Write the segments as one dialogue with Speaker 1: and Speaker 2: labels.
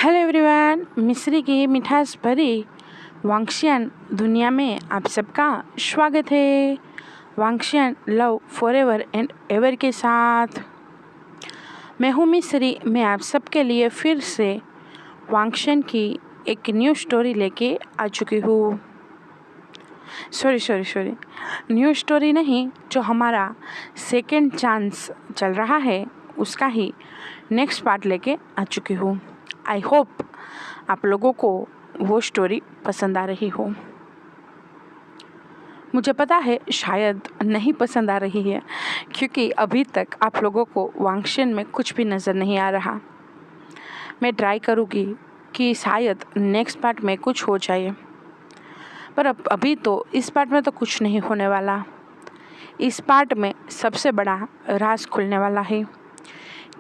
Speaker 1: Hello everyone, मिस्री की मिठास भरी वांगशियन दुनिया में आप सबका स्वागत है। वांगशियन लव फॉरएवर एंड एवर के साथ मैं हूँ मिस्री। मैं आप सबके लिए फिर से वांगशियन की एक न्यू स्टोरी लेके आ चुकी हूँ। सॉरी, न्यू स्टोरी नहीं, जो हमारा सेकेंड चांस चल रहा है उसका ही नेक्स्ट पार्ट लेके आ चुकी हूँ। आई होप आप लोगों को वो स्टोरी पसंद आ रही हो। मुझे पता है शायद नहीं पसंद आ रही है, क्योंकि अभी तक आप लोगों को वांगशियन में कुछ भी नज़र नहीं आ रहा। मैं ट्राई करूँगी कि शायद नेक्स्ट पार्ट में कुछ हो जाए, पर अभी तो इस पार्ट में तो कुछ नहीं होने वाला। इस पार्ट में सबसे बड़ा राज खुलने वाला है।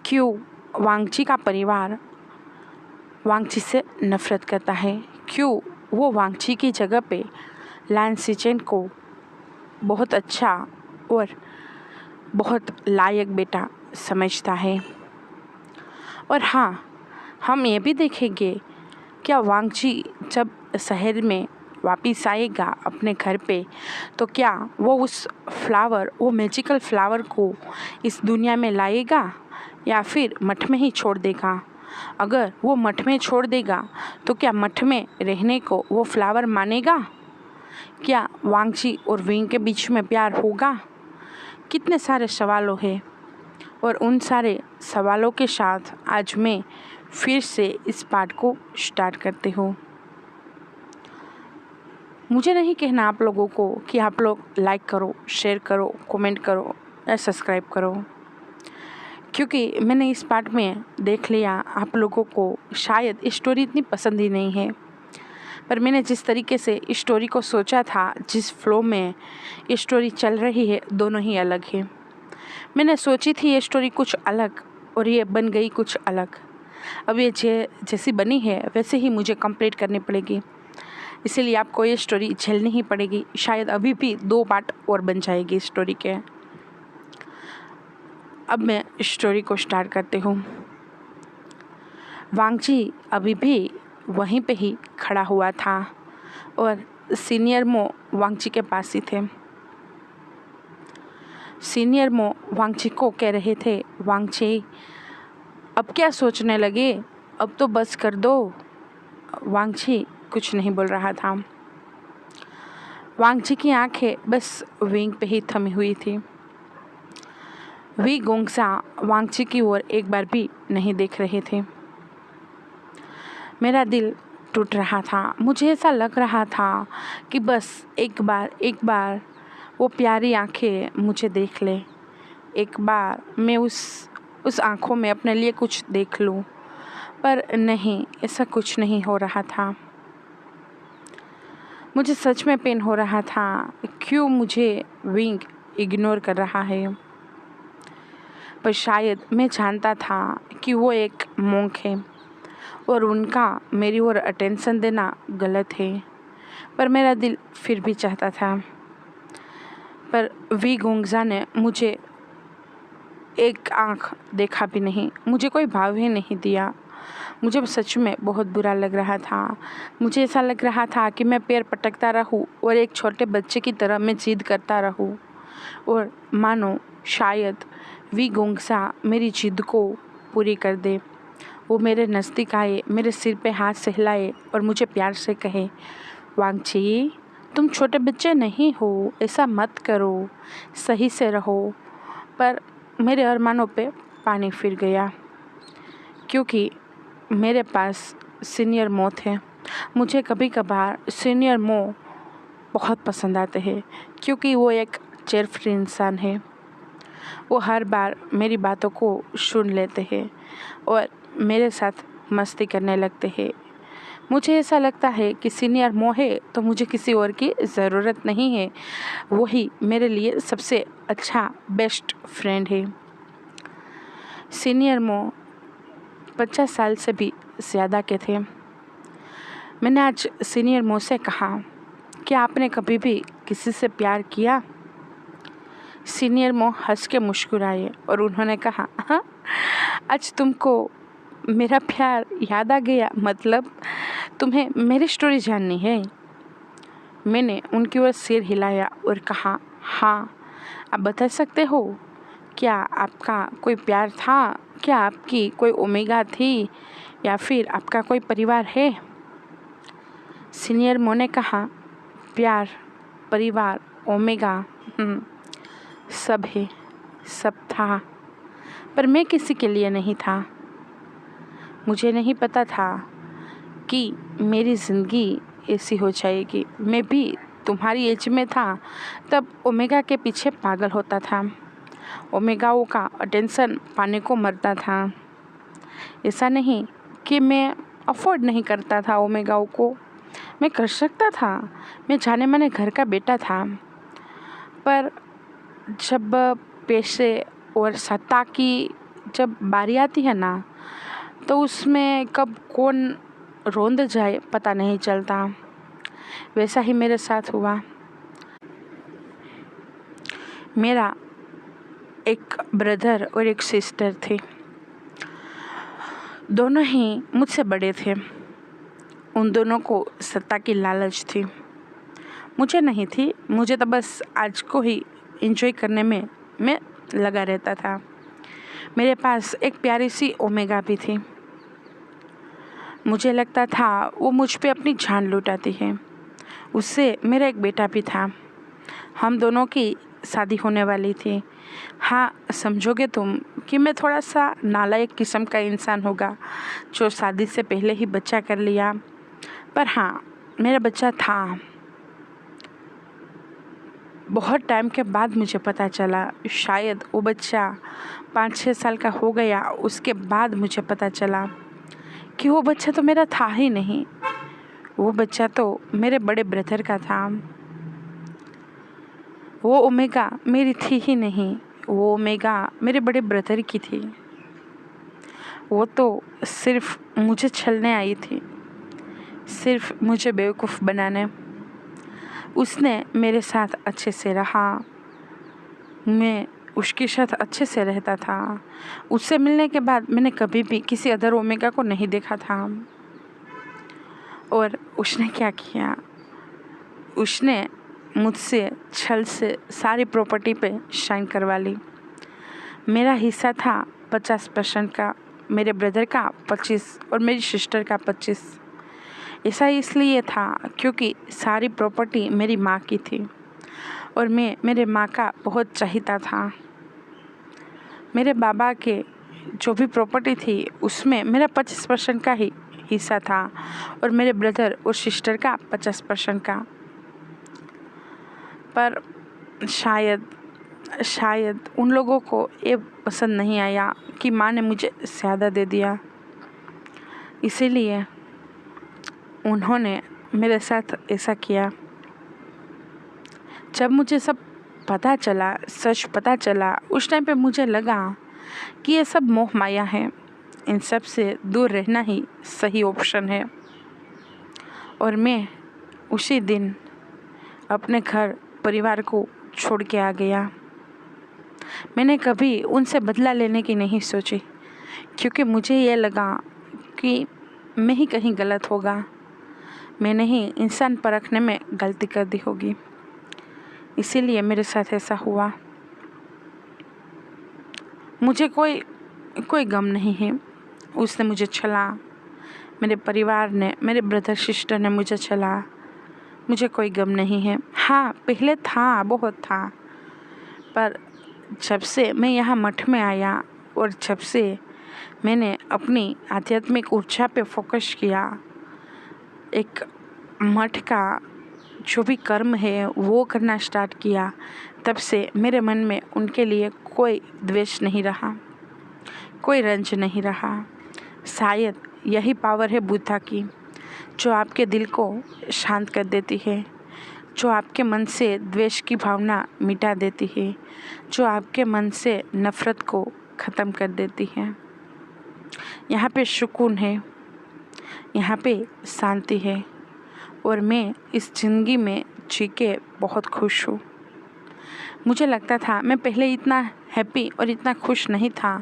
Speaker 1: क्यों वांगची का परिवार वांगची से नफरत करता है, क्यों वो वांगची की जगह पे लान सिचेन को बहुत अच्छा और बहुत लायक बेटा समझता है। और हाँ, हम ये भी देखेंगे क्या वांगची जब शहर में वापस आएगा अपने घर पे, तो क्या वो उस फ्लावर, वो मैजिकल फ्लावर को इस दुनिया में लाएगा या फिर मठ में ही छोड़ देगा। अगर वो मठ में छोड़ देगा तो क्या मठ में रहने को वो फ्लावर मानेगा। क्या वांगची और विंग के बीच में प्यार होगा। कितने सारे सवालों हैं, और उन सारे सवालों के साथ आज मैं फिर से इस पार्ट को स्टार्ट करती हूँ। मुझे नहीं कहना आप लोगों को कि आप लोग लाइक करो, शेयर करो, कमेंट करो या सब्सक्राइब करो, क्योंकि मैंने इस पार्ट में देख लिया आप लोगों को शायद स्टोरी इतनी पसंद ही नहीं है। पर मैंने जिस तरीके से इस स्टोरी को सोचा था, जिस फ्लो में ये स्टोरी चल रही है, दोनों ही अलग है। मैंने सोची थी ये स्टोरी कुछ अलग और ये बन गई कुछ अलग। अब ये जैसी बनी है वैसे ही मुझे कंप्लीट करनी पड़ेगी, इसीलिए आपको ये स्टोरी झेलनी ही पड़ेगी। शायद अभी भी 2 पार्ट और बन जाएगी इस स्टोरी के। अब मैं स्टोरी को स्टार्ट करती हूँ। वांगची अभी भी वहीं पे ही खड़ा हुआ था और सीनियर मो वांगची के पास ही थे। सीनियर मो वांगची को कह रहे थे, वांगची अब क्या सोचने लगे, अब तो बस कर दो। वांगची कुछ नहीं बोल रहा था। वांगची की आंखें बस विंग पे ही थमी हुई थी। वी गोंगसा वांगची की ओर एक बार भी नहीं देख रहे थे। मेरा दिल टूट रहा था। मुझे ऐसा लग रहा था कि बस एक बार वो प्यारी आंखें मुझे देख ले, एक बार मैं उस आंखों में अपने लिए कुछ देख लूं। पर नहीं, ऐसा कुछ नहीं हो रहा था। मुझे सच में पेन हो रहा था। क्यों मुझे विंग इग्नोर कर रहा है। पर शायद मैं जानता था कि वो एक मोंक है और उनका मेरी ओर अटेंशन देना गलत है, पर मेरा दिल फिर भी चाहता था। पर वी गोंगजा ने मुझे एक आँख देखा भी नहीं, मुझे कोई भाव ही नहीं दिया। मुझे सच में बहुत बुरा लग रहा था। मुझे ऐसा लग रहा था कि मैं पैर पटकता रहूं और एक छोटे बच्चे की तरह मैं जिद करता रहूं, और मानो शायद वी गोंगसा मेरी जिद को पूरी कर दे। वो मेरे नज़दीक आए, मेरे सिर पे हाथ सहलाए और मुझे प्यार से कहे, वांगची तुम छोटे बच्चे नहीं हो, ऐसा मत करो, सही से रहो। पर मेरे अरमानों पे पानी फिर गया, क्योंकि मेरे पास सीनियर मो थे। मुझे कभी कभार सीनियर मो बहुत पसंद आते हैं, क्योंकि वो एक चेयरफ्री इंसान है। वो हर बार मेरी बातों को सुन लेते हैं और मेरे साथ मस्ती करने लगते हैं। मुझे ऐसा लगता है कि सीनियर मो है तो मुझे किसी और की ज़रूरत नहीं है। वही मेरे लिए सबसे अच्छा बेस्ट फ्रेंड है। सीनियर मो 50 साल से भी ज़्यादा के थे। मैंने आज सीनियर मो से कहा, क्या आपने कभी भी किसी से प्यार किया। सीनियर मो हंस के मुस्कुराए और उन्होंने कहा, हाँ, आज तुमको मेरा प्यार याद आ गया, मतलब तुम्हें मेरी स्टोरी जाननी है? मैंने उनकी ओर सिर हिलाया और कहा, हाँ, आप बता सकते हो? क्या आपका कोई प्यार था? क्या आपकी कोई ओमेगा थी? या फिर आपका कोई परिवार है? सीनियर मो ने कहा, प्यार, परिवार, ओमेगा, सब है, सब था, पर मैं किसी के लिए नहीं था। मुझे नहीं पता था कि मेरी ज़िंदगी ऐसी हो जाएगी। मैं भी तुम्हारी एज में था तब ओमेगा के पीछे पागल होता था, ओमेगाओं का अटेंशन पाने को मरता था। ऐसा नहीं कि मैं अफोर्ड नहीं करता था ओमेगाओं को, मैं कर सकता था, मैं जाने माने घर का बेटा था। पर जब पैसे और सत्ता की जब बारी आती है ना, तो उसमें कब कौन रोंद जाए पता नहीं चलता। वैसा ही मेरे साथ हुआ। मेरा एक ब्रदर और एक सिस्टर थे, दोनों ही मुझसे बड़े थे। उन दोनों को सत्ता की लालच थी, मुझे नहीं थी। मुझे तो बस आज को ही एंजॉय करने में मैं लगा रहता था। मेरे पास एक प्यारी सी ओमेगा भी थी। मुझे लगता था वो मुझ पे अपनी जान लुटाती है। उससे मेरा एक बेटा भी था। हम दोनों की शादी होने वाली थी। हाँ, समझोगे तुम कि मैं थोड़ा सा नालायक किस्म का इंसान होगा जो शादी से पहले ही बच्चा कर लिया, पर हाँ, मेरा बच्चा था। बहुत टाइम के बाद मुझे पता चला, शायद वो बच्चा 5-6 साल का हो गया, उसके बाद मुझे पता चला कि वो बच्चा तो मेरा था ही नहीं, वो बच्चा तो मेरे बड़े ब्रदर का था। वो ओमेगा मेरी थी ही नहीं, वो ओमेगा मेरे बड़े ब्रदर की थी। वो तो सिर्फ मुझे छलने आई थी, सिर्फ मुझे बेवकूफ़ बनाने। उसने मेरे साथ अच्छे से रहा, मैं उसके साथ अच्छे से रहता था। उससे मिलने के बाद मैंने कभी भी किसी अदर ओमेगा को नहीं देखा था। और उसने क्या किया, उसने मुझसे छल से सारी प्रॉपर्टी पे साइन करवा ली। मेरा हिस्सा था 50% का, मेरे ब्रदर का 25 और मेरी सिस्टर का 25। ऐसा इसलिए था क्योंकि सारी प्रॉपर्टी मेरी माँ की थी और मैं मेरे माँ का बहुत चाहता था। मेरे बाबा के जो भी प्रॉपर्टी थी उसमें मेरा 25% का ही हिस्सा था और मेरे ब्रदर और सिस्टर का 50% का। पर शायद उन लोगों को ये पसंद नहीं आया कि माँ ने मुझे ज़्यादा दे दिया, इसीलिए उन्होंने मेरे साथ ऐसा किया। जब मुझे सब पता चला, सच पता चला, उस टाइम पे मुझे लगा कि ये सब मोह माया है, इन सब से दूर रहना ही सही ऑप्शन है। और मैं उसी दिन अपने घर परिवार को छोड़ के आ गया। मैंने कभी उनसे बदला लेने की नहीं सोची, क्योंकि मुझे ये लगा कि मैं ही कहीं गलत होगा, मैंने ही इंसान परखने में गलती कर दी होगी, इसीलिए मेरे साथ ऐसा हुआ। मुझे कोई गम नहीं है। उसने मुझे छला, मेरे परिवार ने, मेरे ब्रदर सिस्टर ने मुझे छला, मुझे कोई गम नहीं है। हाँ, पहले था, बहुत था, पर जब से मैं यहाँ मठ में आया और जब से मैंने अपनी आध्यात्मिक ऊर्जा पे फोकस किया, एक मठ का जो भी कर्म है वो करना स्टार्ट किया, तब से मेरे मन में उनके लिए कोई द्वेष नहीं रहा, कोई रंज नहीं रहा। शायद यही पावर है बुद्धा की, जो आपके दिल को शांत कर देती है, जो आपके मन से द्वेष की भावना मिटा देती है, जो आपके मन से नफ़रत को ख़त्म कर देती है। यहाँ पे सुकून है, यहाँ पे शांति है और मैं इस ज़िंदगी में जी के बहुत खुश हूँ। मुझे लगता था मैं पहले इतना हैप्पी और इतना खुश नहीं था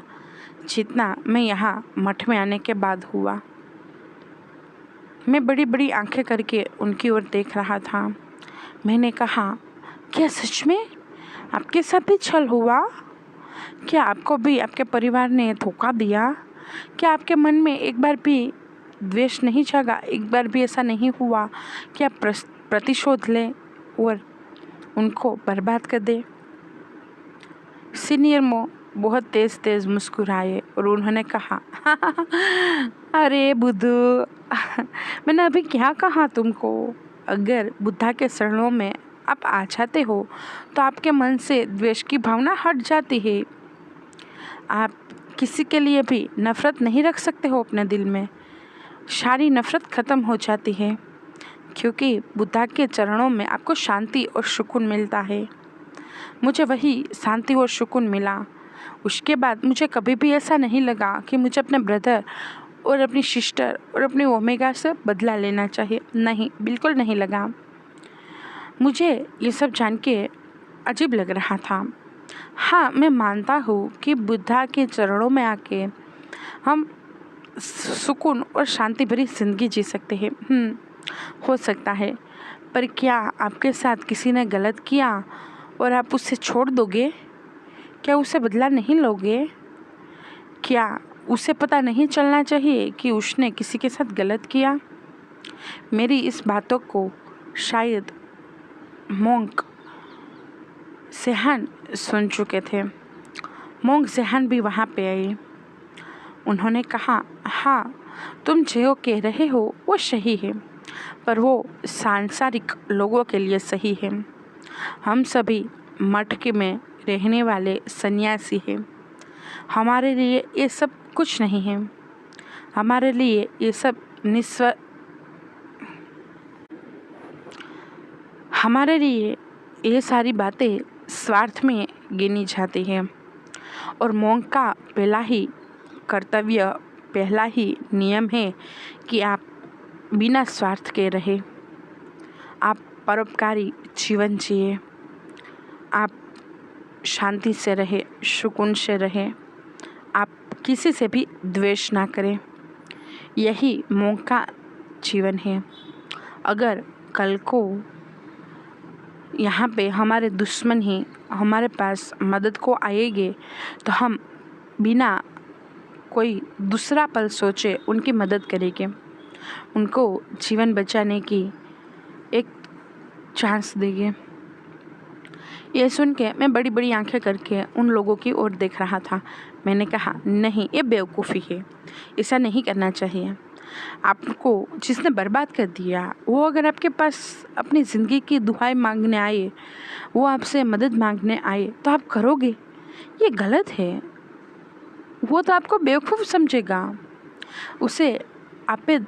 Speaker 1: जितना मैं यहाँ मठ में आने के बाद हुआ। मैं बड़ी बड़ी आंखें करके उनकी ओर देख रहा था। मैंने कहा, क्या सच में आपके साथ भी छल हुआ? क्या आपको भी आपके परिवार ने धोखा दिया? क्या आपके मन में एक बार भी द्वेष नहीं जागा? एक बार भी ऐसा नहीं हुआ कि आप प्रतिशोध लें और उनको बर्बाद कर दे? सीनियर मो बहुत तेज तेज मुस्कुराए और उन्होंने कहा, अरे बुद्धू, मैंने अभी क्या कहा तुमको? अगर बुद्धा के शरणों में आप आ जाते हो तो आपके मन से द्वेष की भावना हट जाती है। आप किसी के लिए भी नफरत नहीं रख सकते हो अपने दिल में। सारी नफरत खत्म हो जाती है, क्योंकि बुद्धा के चरणों में आपको शांति और सुकून मिलता है। मुझे वही शांति और सुकून मिला। उसके बाद मुझे कभी भी ऐसा नहीं लगा कि मुझे अपने ब्रदर और अपनी सिस्टर और अपनी ओमेगा से बदला लेना चाहिए। नहीं, बिल्कुल नहीं लगा। मुझे ये सब जान के अजीब लग रहा था। हाँ, मैं मानता हूँ कि बुद्धा के चरणों में आके हम सुकून और शांति भरी जिंदगी जी सकते हैं। हो सकता है, पर क्या आपके साथ किसी ने गलत किया और आप उसे छोड़ दोगे? क्या उसे बदला नहीं लोगे? क्या उसे पता नहीं चलना चाहिए कि उसने किसी के साथ गलत किया? मेरी इस बातों को शायद मोंक सेहान सुन चुके थे। मोंक सेहान भी वहाँ पे आए। उन्होंने कहा, हाँ, तुम जो कह रहे हो वो सही है, पर वो सांसारिक लोगों के लिए सही है। हम सभी मठ के में रहने वाले सन्यासी हैं। हमारे लिए ये सब कुछ नहीं है। हमारे लिए ये सब हमारे लिए ये सारी बातें स्वार्थ में गिनी जाती हैं। और मोंक का पहला ही कर्तव्य, पहला ही नियम है कि आप बिना स्वार्थ के रहे। आप परोपकारी जीवन जिए। आप शांति से रहे, सुकून से रहे। आप किसी से भी द्वेष ना करें। यही मोंक का जीवन है। अगर कल को यहाँ पे हमारे दुश्मन ही हमारे पास मदद को आएंगे तो हम बिना कोई दूसरा पल सोचे उनकी मदद करेंगे, उनको जीवन बचाने की एक चांस देंगे। ये सुन के मैं बड़ी बड़ी आंखें करके उन लोगों की ओर देख रहा था। मैंने कहा, नहीं, ये बेवकूफ़ी है, ऐसा नहीं करना चाहिए। आपको जिसने बर्बाद कर दिया, वो अगर आपके पास अपनी ज़िंदगी की दुहाई मांगने आए, वो आपसे मदद मांगने आए, तो आप करोगे? ये गलत है। वो तो आपको बेवकूफ़ समझेगा। उसे आप पे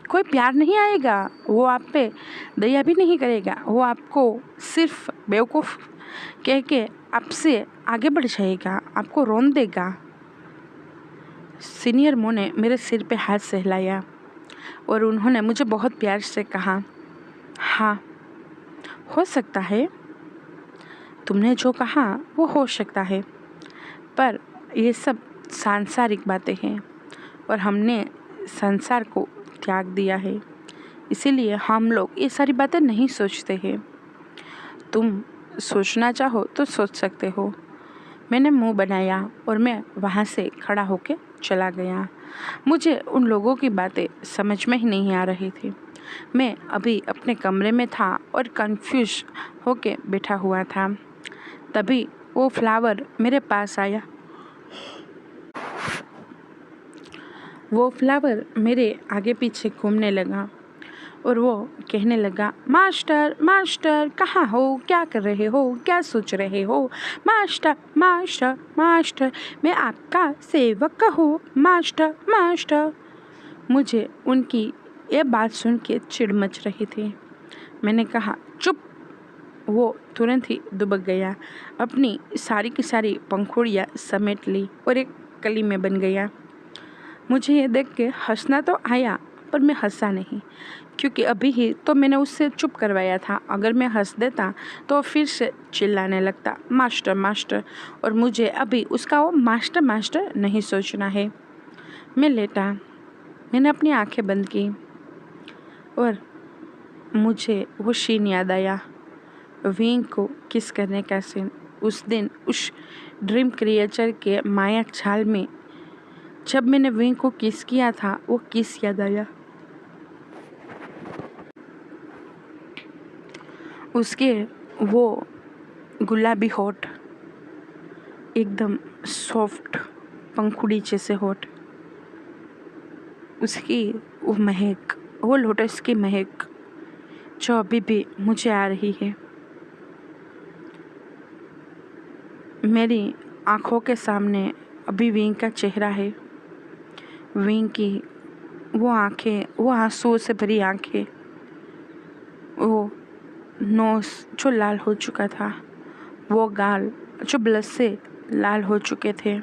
Speaker 1: कोई प्यार नहीं आएगा, वो आप पे दया भी नहीं करेगा। वो आपको सिर्फ बेवकूफ़ कह के आपसे आगे बढ़ जाएगा, आपको रोन देगा। सीनियर मो ने मेरे सिर पे हाथ सहलाया और उन्होंने मुझे बहुत प्यार से कहा, हाँ, हो सकता है, तुमने जो कहा वो हो सकता है, पर ये सब सांसारिक बातें हैं और हमने संसार को त्याग दिया है, इसीलिए हम लोग ये सारी बातें नहीं सोचते हैं। तुम सोचना चाहो तो सोच सकते हो। मैंने मुंह बनाया और मैं वहाँ से खड़ा होके चला गया। मुझे उन लोगों की बातें समझ में ही नहीं आ रही थी। मैं अभी अपने कमरे में था और कंफ्यूज होके बैठा हुआ था। तभी वो फ्लावर मेरे पास आया। वो फ्लावर मेरे आगे पीछे घूमने लगा और वो कहने लगा, मास्टर, मास्टर, कहाँ हो? क्या कर रहे हो? क्या सोच रहे हो? मास्टर, मास्टर, मास्टर, मैं आपका सेवक हूँ, मास्टर, मास्टर। मुझे उनकी ये बात सुन के चिढ़ मच रही थी। मैंने कहा, चुप। वो तुरंत ही दुबक गया, अपनी सारी की सारी पंखुड़ियाँ समेट ली और एक कली में बन गया। मुझे ये देख के हंसना तो आया, पर मैं हंसा नहीं, क्योंकि अभी ही तो मैंने उससे चुप करवाया था। अगर मैं हंस देता तो फिर से चिल्लाने लगता, मास्टर, मास्टर, और मुझे अभी उसका वो मास्टर मास्टर नहीं सोचना है। मैं लेटा, मैंने अपनी आंखें बंद की। और मुझे वो सीन याद आया, विंग को किस करने का सीन। उस दिन उस ड्रीम क्रिएचर के माया जाल में जब मैंने विंग को किस किया था, वो किस याद आया। उसके वो गुलाबी होठ, एकदम सॉफ्ट पंखुड़ी जैसे होठ, उसकी वो महक, वो लोटस की महक जो अभी भी मुझे आ रही है। मेरी आँखों के सामने अभी विंग का चेहरा है। विंग की वो आँखें, वो आंसुओं से भरी आँखें, वो नोज़ जो लाल हो चुका था, वो गाल जो ब्लड से लाल हो चुके थे,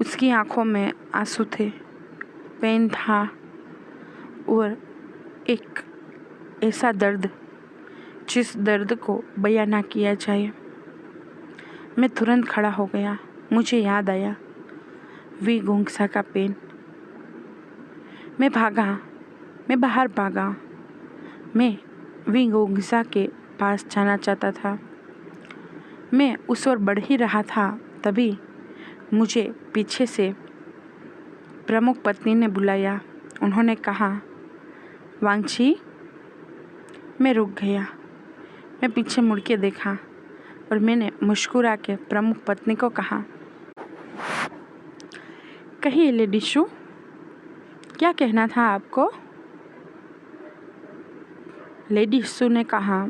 Speaker 1: उसकी आँखों में आंसू थे, पेन था और एक ऐसा दर्द जिस दर्द को बयां ना किया जाए। मैं तुरंत खड़ा हो गया। मुझे याद आया वी गुंगसा का पेन। मैं भागा, मैं बाहर भागा। मैं वी गुंगसा के पास जाना चाहता था। मैं उस ओर बढ़ ही रहा था, तभी मुझे पीछे से प्रमुख पत्नी ने बुलाया। उन्होंने कहा, वांगची। मैं रुक गया। मैं पीछे मुड़ के देखा और मैंने मुस्कुरा के प्रमुख पत्नी को कहा, कहिए लेडी शू, क्या कहना था आपको? लेडी शू ने कहा,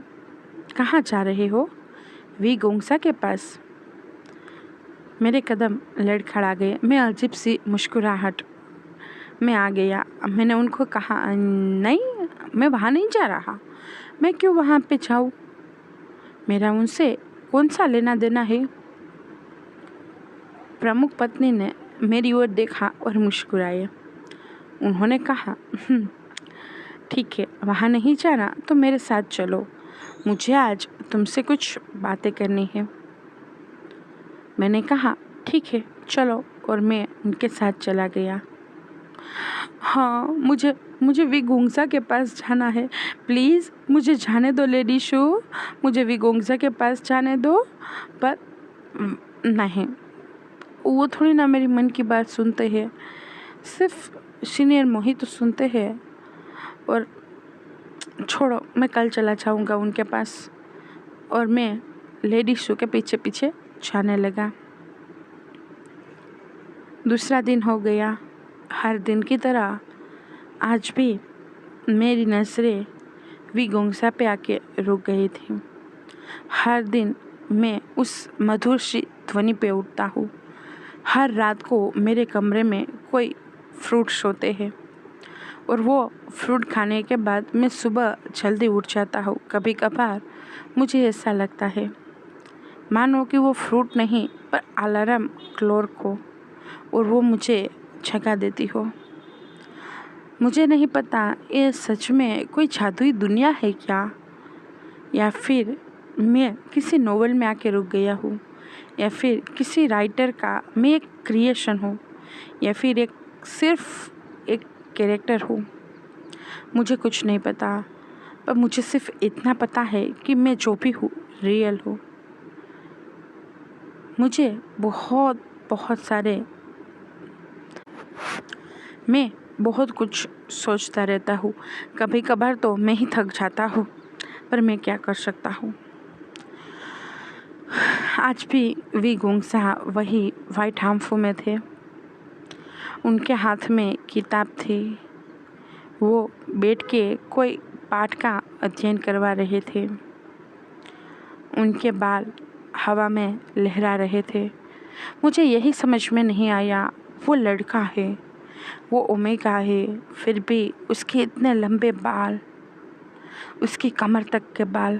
Speaker 1: कहाँ जा रहे हो? वी गुंगसा के पास। मेरे कदम लड़खड़ा गए। मैं अजीब सी मुस्कुराहट में आ गया। मैंने उनको कहा, नहीं, मैं वहाँ नहीं जा रहा। मैं क्यों वहाँ पे जाऊँ? मेरा उनसे कौन सा लेना देना है? प्रमुख पत्नी ने मेरी ओर देखा और मुस्कुराए। उन्होंने कहा, ठीक है, वहाँ नहीं जाना तो मेरे साथ चलो, मुझे आज तुमसे कुछ बातें करनी है। मैंने कहा, ठीक है, चलो, और मैं उनके साथ चला गया। हाँ, मुझे वी गुंगसा के पास जाना है। प्लीज़ मुझे जाने दो लेडी शू, मुझे वी गुंगसा के पास जाने दो। पर नहीं, वो थोड़ी ना मेरी मन की बात सुनते हैं, सिर्फ सीनियर मोहित तो सुनते हैं। और छोड़ो, मैं कल चला जाऊँगा उनके पास। और मैं लेडी शू के पीछे पीछे जाने लगा। दूसरा दिन हो गया। हर दिन की तरह आज भी मेरी नज़रें वी गुंगसा पे आके रुक गई थी। हर दिन मैं उस मधुर सी ध्वनि पे उठता हूँ। हर रात को मेरे कमरे में कोई फ्रूट्स होते हैं और वो फ्रूट खाने के बाद मैं सुबह जल्दी उठ जाता हूँ। कभी कभार मुझे ऐसा लगता है मानो कि वो फ्रूट नहीं पर अलार्म क्लॉक हो और वो मुझे जगा देती हो। मुझे नहीं पता ये सच में कोई जादुई दुनिया है क्या, या फिर मैं किसी नोवेल में आके रुक गया हूँ, या फिर किसी राइटर का मैं एक क्रिएशन हूँ, या फिर सिर्फ एक कैरेक्टर हूँ। मुझे कुछ नहीं पता, पर मुझे सिर्फ इतना पता है कि मैं जो भी हूँ रियल हूँ। मुझे मैं बहुत कुछ सोचता रहता हूँ। कभी कभार तो मैं ही थक जाता हूँ, पर मैं क्या कर सकता हूँ। आज भी वी गुंगसा वही वाइट हार्मफू में थे। उनके हाथ में किताब थी। वो बैठ के कोई पाठ का अध्ययन करवा रहे थे। उनके बाल हवा में लहरा रहे थे। मुझे यही समझ में नहीं आया, वो लड़का है, वो ओमेगा है, फिर भी उसके इतने लंबे बाल, उसकी कमर तक के बाल।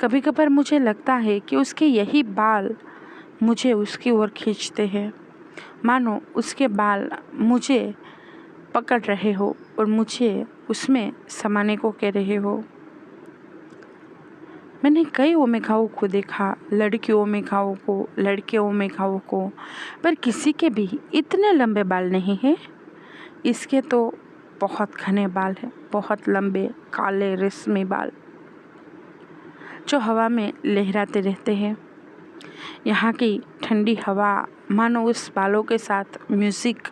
Speaker 1: कभी कभार मुझे लगता है कि उसके यही बाल मुझे उसकी ओर खींचते हैं, मानो उसके बाल मुझे पकड़ रहे हो और मुझे उसमें समाने को कह रहे हो। मैंने कई ओमेगाओं को देखा, लड़की ओमेगाओं को, लड़के ओमेगाओं को, पर किसी के भी इतने लंबे बाल नहीं हैं। इसके तो बहुत घने बाल हैं, बहुत लंबे काले रेशमी बाल जो हवा में लहराते रहते हैं। यहाँ की ठंडी हवा मानो उस बालों के साथ म्यूजिक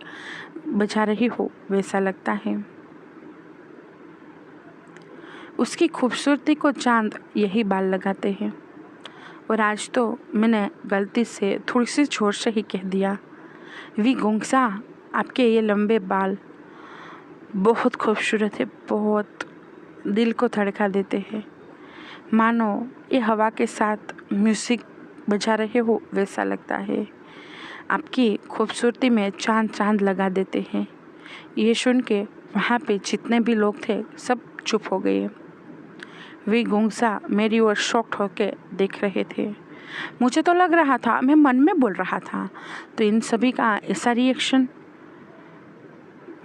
Speaker 1: बजा रही हो वैसा लगता है। उसकी खूबसूरती को चांद यही बाल लगाते हैं। और आज तो मैंने गलती से थोड़ी सी जोर से ही कह दिया, वी गोंगसा, आपके ये लंबे बाल बहुत खूबसूरत है, बहुत दिल को धड़का देते हैं, मानो ये हवा के साथ म्यूजिक बजा रहे हो वैसा लगता है। आपकी खूबसूरती में चांद चांद लगा देते हैं। ये सुन के वहाँ पे जितने भी लोग थे सब चुप हो गए। वी गोंगसा मेरी ओर शॉक्ड होके देख रहे थे। मुझे तो लग रहा था मैं मन में बोल रहा था, तो इन सभी का ऐसा रिएक्शन।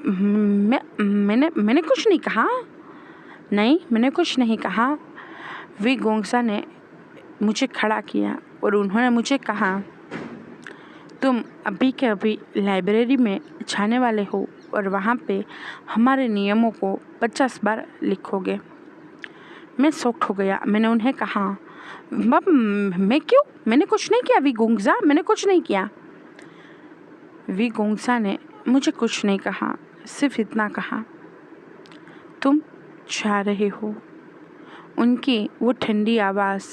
Speaker 1: मैंने कुछ नहीं कहा। नहीं, मैंने कुछ नहीं कहा। वी गोंगसा ने मुझे खड़ा किया और उन्होंने मुझे कहा, तुम अभी के अभी लाइब्रेरी में जाने वाले हो और वहाँ पे हमारे नियमों को 50 बार लिखोगे। मैं शॉक्ड हो गया। मैंने उन्हें कहा, मैं क्यों? मैंने कुछ नहीं किया वी गोंगसा, मैंने कुछ नहीं किया। वी गोंगसा ने मुझे कुछ नहीं कहा, सिर्फ इतना कहा, तुम जा रहे हो। उनकी वो ठंडी आवाज़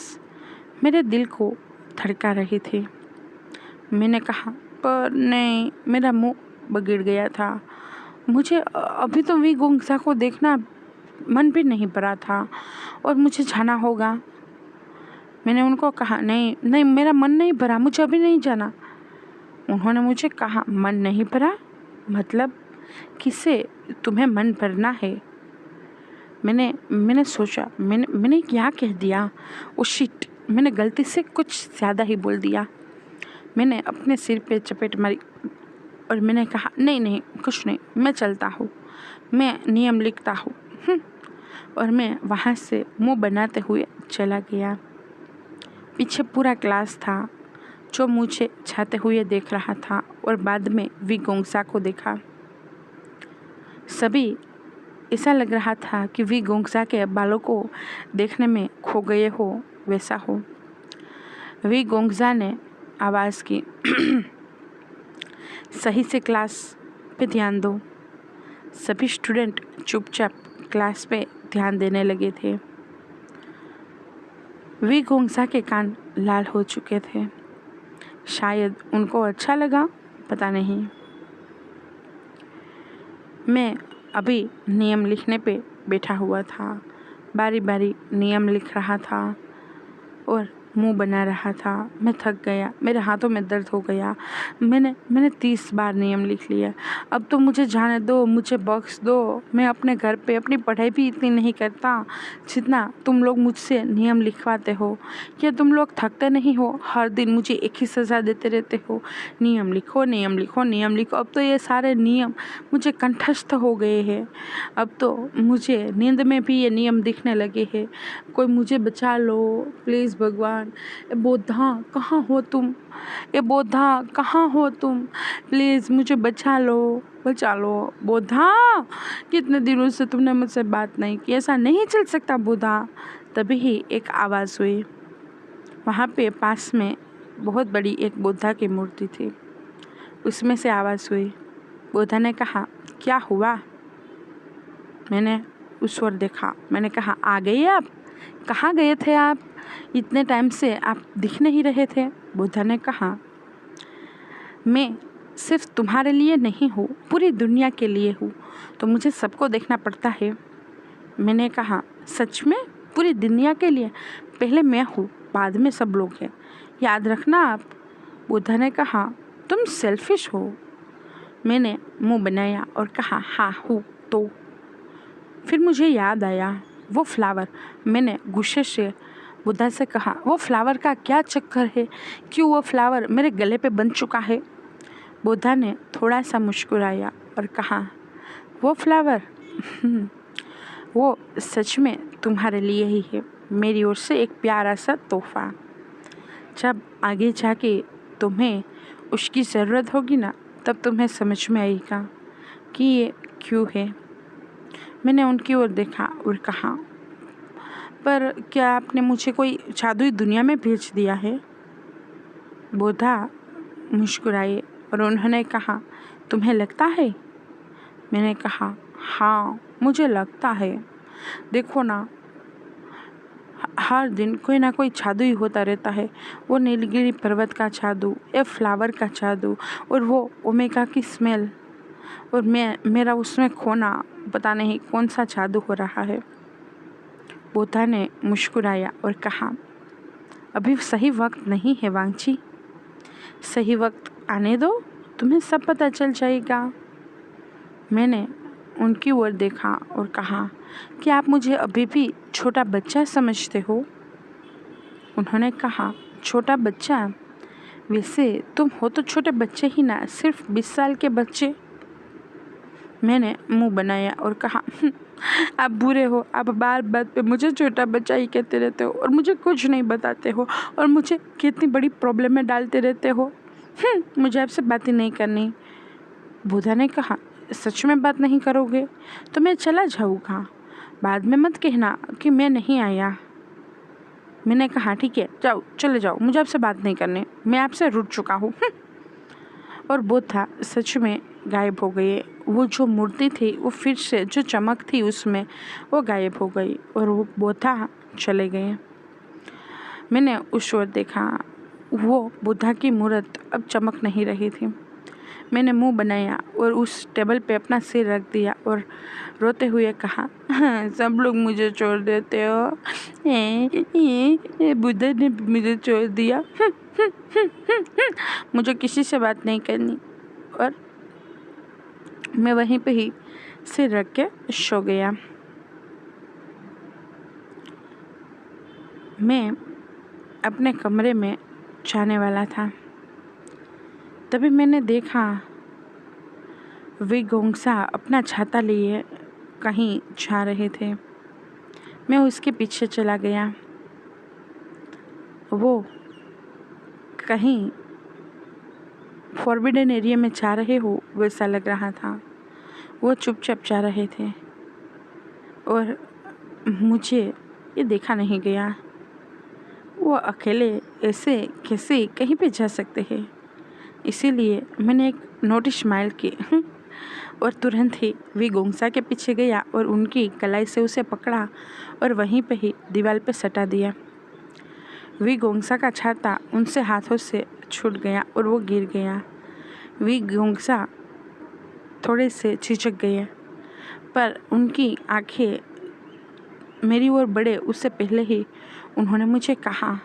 Speaker 1: मेरे दिल को धड़का रही थी। मैंने कहा, पर नहीं, मेरा मुंह बिगड़ गया था। मुझे अभी तो वी गोंगसा को देखना मन भी नहीं भरा था और मुझे जाना होगा। मैंने उनको कहा, नहीं नहीं, मेरा मन नहीं भरा, मुझे अभी नहीं जाना। उन्होंने मुझे कहा, मन नहीं भरा मतलब किससे तुम्हें मन भरना है? मैंने सोचा, मैंने क्या कह दिया? ओ शिट, मैंने गलती से कुछ ज़्यादा ही बोल दिया। मैंने अपने सिर पे चपेट मारी और मैंने कहा, नहीं नहीं, कुछ नहीं, मैं चलता हूँ, मैं नियम लिखता हूँ। और मैं वहाँ से मुंह बनाते हुए चला गया। पीछे पूरा क्लास था जो मुझे जाते हुए देख रहा था और बाद में वी गोंगसा को देखा। सभी ऐसा लग रहा था कि वी गोंगसा के बालों को देखने में खो गए हो वैसा हो। वी गोंगसा ने आवाज़ की, सही से क्लास पे ध्यान दो। सभी स्टूडेंट चुपचाप क्लास पे ध्यान देने लगे थे। वी गोंगसा के कान लाल हो चुके थे। शायद उनको अच्छा लगा, पता नहीं। मैं अभी नियम लिखने पे बैठा हुआ था, बारी बारी नियम लिख रहा था और मुंह बना रहा था। मैं थक गया, मेरे हाथों में दर्द हो गया। मैंने 30 बार नियम लिख लिया। अब तो मुझे जाने दो, मुझे बख्श दो। मैं अपने घर पे अपनी पढ़ाई भी इतनी नहीं करता जितना तुम लोग मुझसे नियम लिखवाते हो। क्या तुम लोग थकते नहीं हो? हर दिन मुझे एक ही सज़ा देते रहते हो, नियम लिखो, नियम लिखो, नियम लिखो। अब तो ये सारे नियम मुझे कंठस्थ हो गए हैं। अब तो मुझे नींद में भी ये नियम दिखने लगे हैं। कोई मुझे बचा लो प्लीज़ भगवान। ए बोधा, कहाँ हो तुम? ए बोधा, कहाँ हो तुम? प्लीज़ मुझे बचा लो, बचा लो। बोधा, कितने दिनों से तुमने मुझसे बात नहीं की, ऐसा नहीं चल सकता बोधा। तभी ही एक आवाज़ हुई। वहाँ पे पास में बहुत बड़ी एक बोधा की मूर्ति थी। उसमें से आवाज़ हुई। बोधा ने कहा, क्या हुआ? मैंने उस ओर देखा। मैंने कहा, आ गए आप? कहाँ गए थे आप? इतने टाइम से आप दिख नहीं रहे थे। बुद्धा ने कहा, मैं सिर्फ तुम्हारे लिए नहीं हूँ, पूरी दुनिया के लिए हूँ, तो मुझे सबको देखना पड़ता है। मैंने कहा, सच में? पूरी दुनिया के लिए? पहले मैं हूँ, बाद में सब लोग हैं, याद रखना आप। बुद्धा ने कहा, तुम सेल्फिश हो। मैंने मुंह बनाया और कहा, हाँ हूँ तो। फिर मुझे याद आया वो फ्लावर। मैंने गुस्से से बुद्धा से कहा, वो फ्लावर का क्या चक्कर है? क्यों वो फ्लावर मेरे गले पे बन चुका है? बुद्धा ने थोड़ा सा मुस्कुराया और कहा, वो फ्लावर वो सच में तुम्हारे लिए ही है, मेरी ओर से एक प्यारा सा तोहफा। जब आगे जाके तुम्हें उसकी ज़रूरत होगी ना, तब तुम्हें समझ में आएगा कि ये क्यों है। मैंने उनकी ओर देखा और कहा, पर क्या आपने मुझे कोई जादुई दुनिया में भेज दिया है? बोधा मुस्कुराए और उन्होंने कहा, तुम्हें लगता है? मैंने कहा, हाँ मुझे लगता है। देखो ना, हर दिन कोई ना कोई जादू ही होता रहता है। वो नीलगिरी पर्वत का जादू, ये फ्लावर का जादू, और वो ओमेगा की स्मेल, और मेरा उसमें खोना, पता नहीं कौन सा जादू हो रहा है। बोधा ने मुस्कुराया और कहा, अभी सही वक्त नहीं है वांगची, सही वक्त आने दो, तुम्हें सब पता चल जाएगा। मैंने उनकी ओर देखा और कहा, कि आप मुझे अभी भी छोटा बच्चा समझते हो? उन्होंने कहा, छोटा बच्चा? वैसे तुम हो तो छोटे बच्चे ही ना, सिर्फ 20 साल के बच्चे। मैंने मुंह बनाया और कहा, आप बुरे हो, आप बार बार पे मुझे छोटा बच्चा ही कहते रहते हो और मुझे कुछ नहीं बताते हो और मुझे कितनी बड़ी प्रॉब्लम में डालते रहते हो। मुझे आपसे बातें नहीं करनी। बुधा ने कहा, सच में बात नहीं करोगे तो मैं चला जाऊँगा, बाद में मत कहना कि मैं नहीं आया। मैंने कहा, ठीक है जाओ, चले जाओ, मुझे आपसे बात नहीं करनी, मैं आपसे रुठ चुका हूँ। और बोधा सच में गायब हो गए। वो जो मूर्ति थी, वो फिर से जो चमक थी उसमें, वो गायब हो गई और वो बोधा चले गए। मैंने उस ओर देखा, वो बुद्धा की मूर्त अब चमक नहीं रही थी। मैंने मुंह बनाया और उस टेबल पे अपना सिर रख दिया और रोते हुए कहा, सब लोग मुझे छोड़ देते हो, बुद्धा ने मुझे छोड़ दिया। मुझे किसी से बात नहीं करनी। और मैं वहीं पे ही सिर रख के सो गया। मैं अपने कमरे में जाने वाला था, तभी मैंने देखा वे गोंगसा अपना छाता लिए कहीं जा रहे थे। मैं उसके पीछे चला गया। वो कहीं फॉरबिडन एरिया में जा रहे हो वैसा लग रहा था। वो चुपचाप जा रहे थे और मुझे ये देखा नहीं गया। वो अकेले ऐसे कैसे कहीं पे जा सकते हैं? इसीलिए मैंने एक नोटिस स्माइल की और तुरंत ही वी गोंगसा के पीछे गया और उनकी कलाई से उसे पकड़ा और वहीं पे ही दीवार पे सटा दिया। वी गोंगसा का छाता उनसे हाथों से छूट गया और वो गिर गया। वी गोंगसा थोड़े से झिझक गए, पर उनकी आंखें मेरी ओर बढ़े उससे पहले ही उन्होंने मुझे कहा,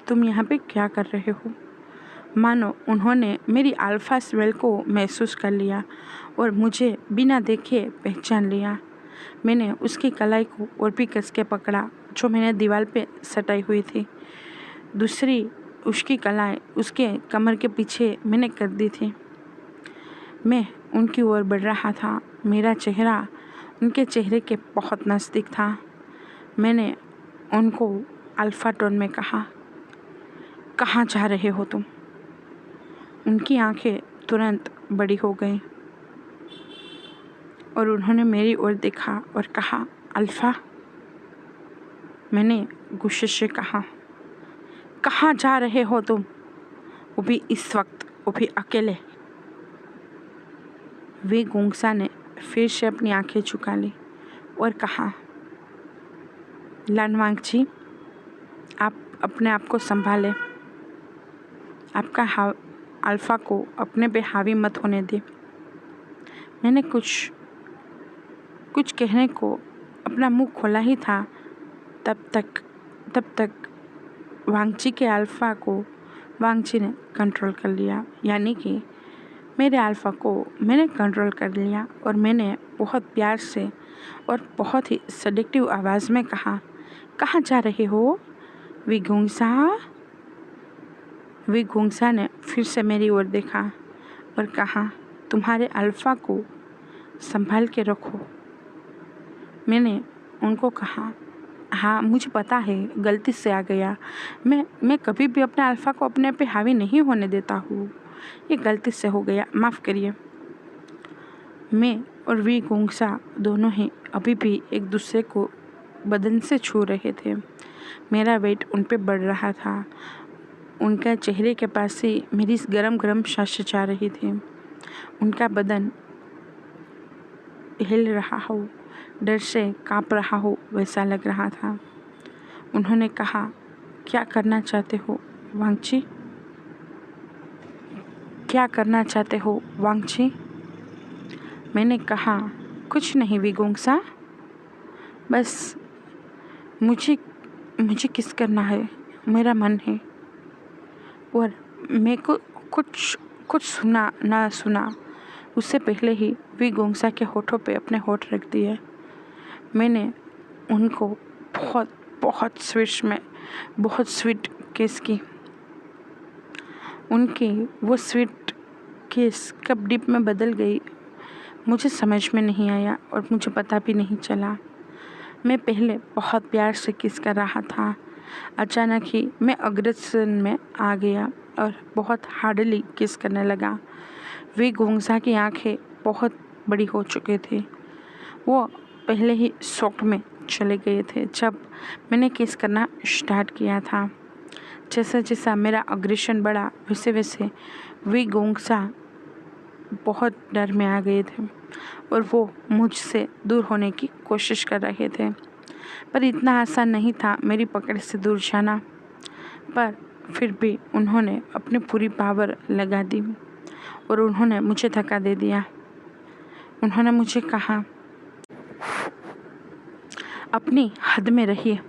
Speaker 1: तुम यहाँ पे क्या कर रहे हो? मानो उन्होंने मेरी अल्फा स्मेल को महसूस कर लिया और मुझे बिना देखे पहचान लिया। मैंने उसकी कलाई को और भी कस के पकड़ा जो मैंने दीवार पे सटाई हुई थी। दूसरी उसकी कलाई उसके कमर के पीछे मैंने कर दी थी। मैं उनकी ओर बढ़ रहा था। मेरा चेहरा उनके चेहरे के बहुत नज़दीक था। मैंने उनको अल्फा टोन में कहा, कहाँ जा रहे हो तुम? उनकी आंखें तुरंत बड़ी हो गईं और उन्होंने मेरी ओर देखा और कहा, अल्फा। मैंने गुस्से से कहा, कहाँ जा रहे हो तुम? वो भी इस वक्त, वो भी अकेले। वे गोंगसा ने फिर से अपनी आंखें झुका ली और कहा, लानवांगची, आप अपने आप को संभालें। आपका अल्फा को अपने पे हावी मत होने दे। मैंने कुछ कहने को अपना मुंह खोला ही था, तब तक वांगची के अल्फा को वांगची ने कंट्रोल कर लिया। यानी कि मेरे अल्फा को मैंने कंट्रोल कर लिया और मैंने बहुत प्यार से और बहुत ही सेडेक्टिव आवाज़ में कहा, कहाँ जा रहे हो वी गोंगसा? वी गोंगसा ने फिर से मेरी ओर देखा और कहा, तुम्हारे अल्फा को संभाल के रखो। मैंने उनको कहा, हाँ मुझे पता है, गलती से आ गया। मैं कभी भी अपने अल्फा को अपने पे हावी नहीं होने देता हूँ। ये गलती से हो गया, माफ़ करिए। मैं और वी गुंगसा दोनों ही अभी भी एक दूसरे को बदन से छू रहे थे। मेरा वेट उन पे बढ़ रहा था। उनका चेहरे के पास से मेरी गरम गरम सांसें जा रही थी। उनका बदन हिल रहा हो, डर से काँप रहा हो वैसा लग रहा था। उन्होंने कहा, क्या करना चाहते हो वांगची? क्या करना चाहते हो वांगची? मैंने कहा, कुछ नहीं विगोंगसा, बस मुझे मुझे किस करना है, मेरा मन है। और मेरे को कुछ कुछ सुना ना सुना उससे पहले ही विगोंगसा के होठों पे अपने होठ रख दिए। मैंने उनको बहुत बहुत स्वीट किस की। उनकी वो स्वीट किस कब डिप में बदल गई मुझे समझ में नहीं आया और मुझे पता भी नहीं चला। मैं पहले बहुत प्यार से किस कर रहा था। अचानक ही मैं अग्रेशन में आ गया और बहुत हार्डली किस करने लगा। वे गुंगसा की आंखें बहुत बड़ी हो चुकी थी। वो पहले ही शॉक में चले गए थे जब मैंने किस करना स्टार्ट किया था। जैसा जैसा मेरा अग्रेशन बढ़ा वैसे वैसे वे गुंगसा बहुत डर में आ गए थे और वो मुझसे दूर होने की कोशिश कर रहे थे। पर इतना आसान नहीं था मेरी पकड़ से दूर जाना। पर फिर भी उन्होंने अपनी पूरी पावर लगा दी और उन्होंने मुझे धक्का दे दिया। उन्होंने मुझे कहा, अपनी हद में रहिए,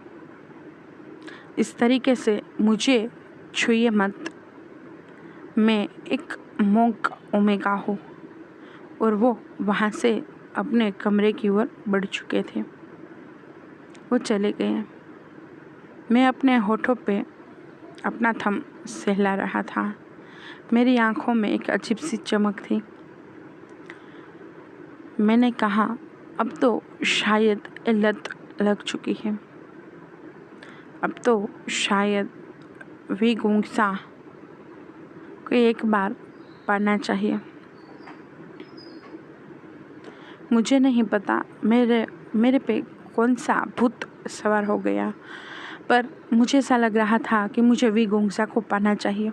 Speaker 1: इस तरीके से मुझे छुइए मत। मैं एक मोंक ओमेगा हूँ। और वो वहाँ से अपने कमरे की ओर बढ़ चुके थे। वो चले गए। मैं अपने होठों पे अपना थंब सहला रहा था। मेरी आंखों में एक अजीब सी चमक थी। मैंने कहा, अब तो शायद लत लग चुकी है। अब तो शायद वी गुंगसा को एक बार पाना चाहिए। मुझे नहीं पता मेरे पे कौन सा भूत सवार हो गया, पर मुझे ऐसा लग रहा था कि मुझे वी गुंगसा को पाना चाहिए।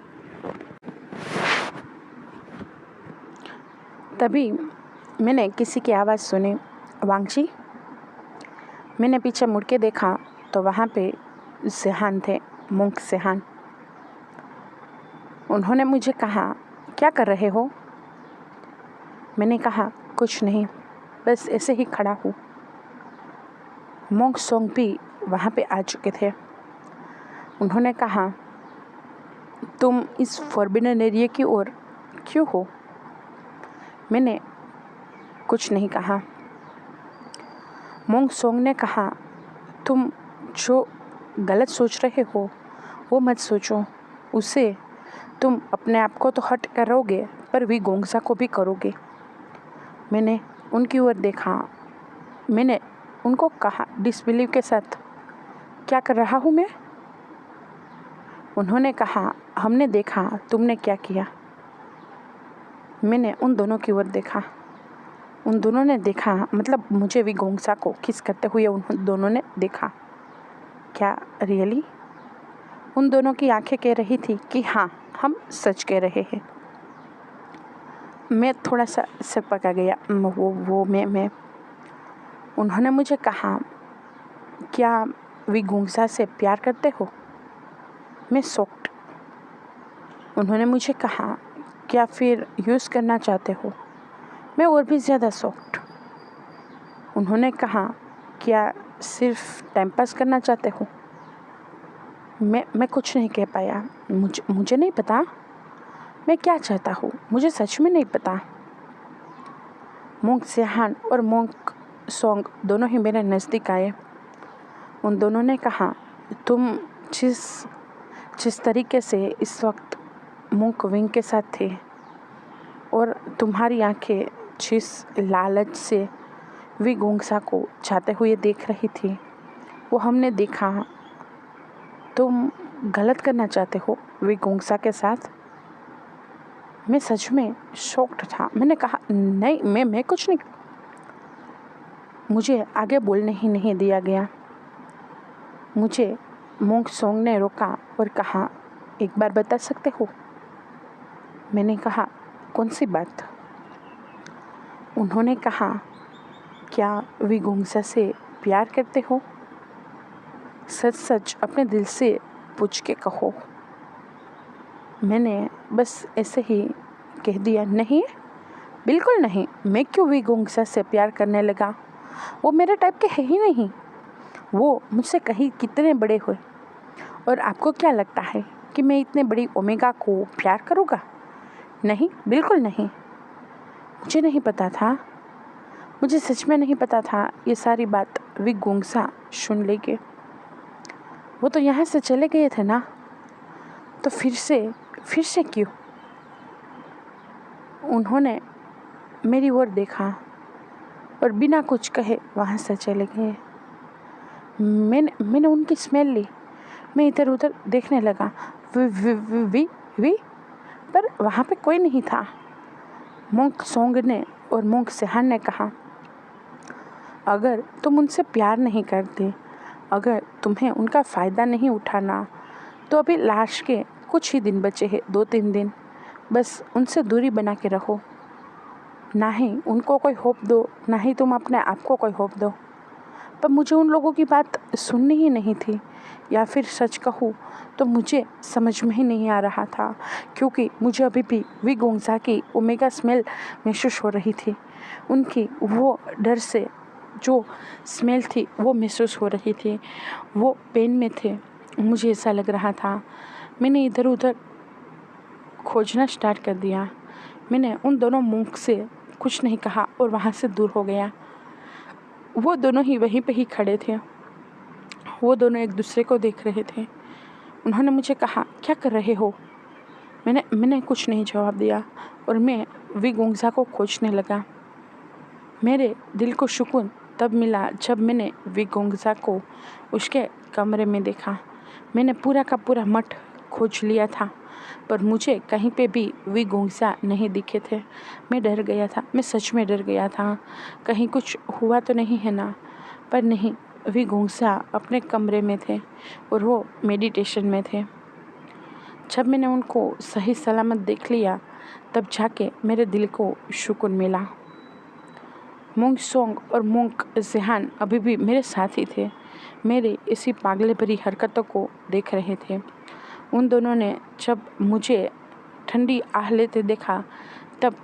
Speaker 1: तभी मैंने किसी की आवाज़ सुनी, वांगची। मैंने पीछे मुड़ के देखा तो वहाँ पे सेहान थे, मोंक सेहान। उन्होंने मुझे कहा, क्या कर रहे हो? मैंने कहा, कुछ नहीं, बस ऐसे ही खड़ा हूँ। मोंक सोंग भी वहाँ पे आ चुके थे। उन्होंने कहा, तुम इस फॉरबिडन एरिया की ओर क्यों हो? मैंने कुछ नहीं कहा। मोंक सोंग ने कहा, तुम जो गलत सोच रहे हो वो मत सोचो। उससे तुम अपने आप को तो हर्ट करोगे पर वी गोंगसा को भी करोगे। मैंने उनकी ओर देखा। मैंने उनको कहा डिसबिलीव के साथ, क्या कर रहा हूँ मैं? उन्होंने कहा, हमने देखा तुमने क्या किया। मैंने उन दोनों की ओर देखा। उन दोनों ने देखा, मतलब मुझे वी गोंगसा को किस करते हुए उन दोनों ने देखा। क्या रियली? उन दोनों की आंखें कह रही थी कि हाँ, हम सच कह रहे हैं। मैं थोड़ा सा सकपका गया। मैं उन्होंने मुझे कहा, क्या वी गुंगसा से प्यार करते हो? मैं शॉक्ड। उन्होंने मुझे कहा, क्या फिर यूज़ करना चाहते हो? मैं और भी ज़्यादा शॉक्ड। उन्होंने कहा, क्या सिर्फ टाइम पास करना चाहते हो? मैं कुछ नहीं कह पाया। मुझे नहीं पता मैं क्या चाहता हूँ, मुझे सच में नहीं पता। मोंक सेहान और मोंक सोंग दोनों ही मेरे नज़दीक आए। उन दोनों ने कहा, तुम जिस तरीके से इस वक्त मोंक विंग के साथ थे और तुम्हारी आंखें जिस लालच से वी गुंगसा को जाते हुए देख रही थी वो हमने देखा। तुम गलत करना चाहते हो वी गुंगसा के साथ। मैं सच में शॉक्ड था। मैंने कहा, नहीं, मैं कुछ नहीं। मुझे आगे बोलने ही नहीं दिया गया। मुझे मोंक सोंग ने रोका और कहा, एक बार बता सकते हो? मैंने कहा, कौन सी बात? उन्होंने कहा, क्या विगुंसा से प्यार करते हो? सच सच अपने दिल से पूछ के कहो। मैंने बस ऐसे ही कह दिया, नहीं, बिल्कुल नहीं। मैं क्यों विगुंसा से प्यार करने लगा? वो मेरे टाइप के है ही नहीं। वो मुझसे कहीं कितने बड़े हुए। और आपको क्या लगता है कि मैं इतने बड़ी ओमेगा को प्यार करूँगा? नहीं, बिल्कुल नहीं। मुझे नहीं पता था, मुझे सच में नहीं पता था ये सारी बात विगुंसा सुन लेंगे। वो तो यहाँ से चले गए थे ना, तो फिर से क्यों? उन्होंने मेरी ओर देखा और बिना कुछ कहे वहाँ से चले गए। मैंने उनकी स्मेल ली। मैं इधर उधर देखने लगा। वी पर वहाँ पे कोई नहीं था। मोंक सोंग ने और मोंक सेहान ने कहा, अगर तुम उनसे प्यार नहीं करते, अगर तुम्हें उनका फ़ायदा नहीं उठाना, तो अभी लाश के कुछ ही दिन बचे हैं, 2-3 दिन। बस उनसे दूरी बना के रखो। ना ही उनको कोई होप दो, ना ही तुम अपने आप को कोई होप दो। पर मुझे उन लोगों की बात सुननी ही नहीं थी, या फिर सच कहूँ तो मुझे समझ में ही नहीं आ रहा था, क्योंकि मुझे अभी भी विगुंसा की ओमेगा स्मेल महसूस हो रही थी। उनकी वो डर से जो स्मेल थी वो महसूस हो रही थी। वो पेन में थे। मुझे ऐसा लग रहा था। मैंने इधर उधर खोजना स्टार्ट कर दिया। मैंने उन दोनों मोंक से कुछ नहीं कहा और वहाँ से दूर हो गया। वो दोनों ही वहीं पे ही खड़े थे। वो दोनों एक दूसरे को देख रहे थे। उन्होंने मुझे कहा, क्या कर रहे हो? मैंने कुछ नहीं जवाब दिया और मैं विगुंसा को खोजने लगा। मेरे दिल को सुकून तब मिला जब मैंने विगुंसा को उसके कमरे में देखा। मैंने पूरा का पूरा मठ खोज लिया था, पर मुझे कहीं पे भी विगुंसा नहीं दिखे थे। मैं डर गया था, मैं सच में डर गया था। कहीं कुछ हुआ तो नहीं है ना? पर नहीं, विगुंसा अपने कमरे में थे और वो मेडिटेशन में थे। जब मैंने उनको सही सलामत देख लिया, तब जाके मेरे दिल को सुकून मिला। मोंक सोंग और मोंक जेहान अभी भी मेरे साथ ही थे, मेरे इसी पागले भरी हरकतों को देख रहे थे। उन दोनों ने जब मुझे ठंडी आह लेते देखा, तब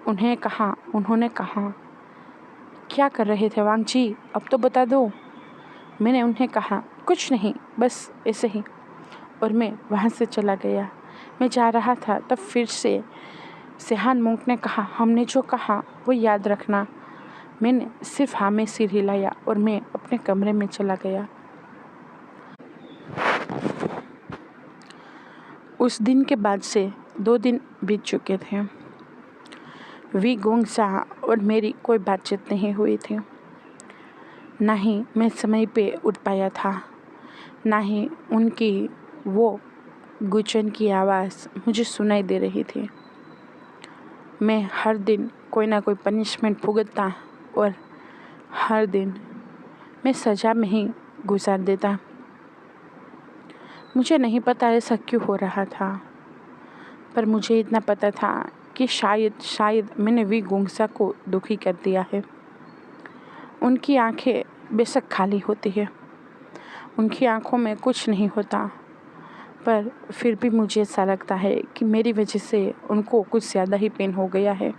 Speaker 1: उन्होंने कहा, क्या कर रहे थे वांग जी? अब तो बता दो। मैंने उन्हें कहा, कुछ नहीं, बस ऐसे ही। और मैं वहाँ से चला गया। मैं जा रहा था, तब फिर से सेहान मोंक ने कहा, हमने जो कहा वो याद रखना। मैंने सिर्फ हाँ में सिर हिलाया और मैं अपने कमरे में चला गया। उस दिन के बाद से 2 दिन बीत चुके थे। विगुंसा और मेरी कोई बातचीत नहीं हुई थी। ना ही मैं समय पे उठ पाया था, ना ही उनकी वो गुचन की आवाज़ मुझे सुनाई दे रही थी। मैं हर दिन कोई ना कोई पनिशमेंट भुगतता और हर दिन मैं सज़ा में ही गुजार देता। मुझे नहीं पता ऐसा क्यों हो रहा था, पर मुझे इतना पता था कि शायद मैंने विगुंसा को दुखी कर दिया है। उनकी आंखें बेशक खाली होती है, उनकी आंखों में कुछ नहीं होता, पर फिर भी मुझे ऐसा लगता है कि मेरी वजह से उनको कुछ ज़्यादा ही पेन हो गया है।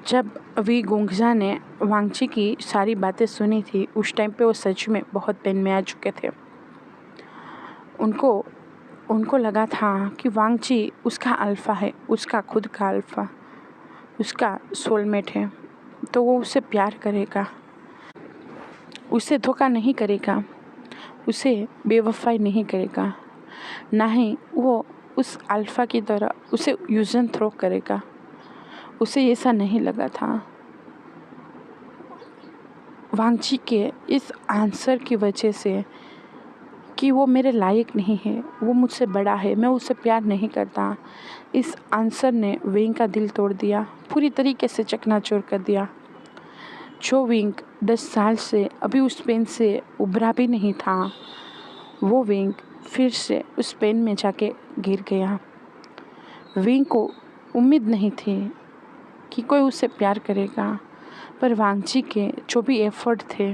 Speaker 1: जब विगुंसा ने वांगची की सारी बातें सुनी थी, उस टाइम पे वो सच में बहुत पेन में आ चुके थे। उनको लगा था कि वांगची उसका अल्फ़ा है, उसका खुद का अल्फ़ा, उसका सोलमेट है, तो वो उससे प्यार करेगा, उसे धोखा नहीं करेगा, उसे बेवफाई नहीं करेगा, ना ही वो उस अल्फ़ा की तरह उसे यूज़ एंड थ्रो करेगा। उसे ऐसा नहीं लगा था। वांगची के इस आंसर की वजह से कि वो मेरे लायक नहीं है, वो मुझसे बड़ा है, मैं उससे प्यार नहीं करता। इस आंसर ने विंग का दिल तोड़ दिया, पूरी तरीके से चकनाचूर कर दिया। जो विंग 10 साल से अभी उस पेन से उभरा भी नहीं था, वो विंग फिर से उस पेन में जाके गिर गया। विंग को उम्मीद नहीं थी कि कोई उससे प्यार करेगा, पर वांगची के जो भी एफर्ट थे,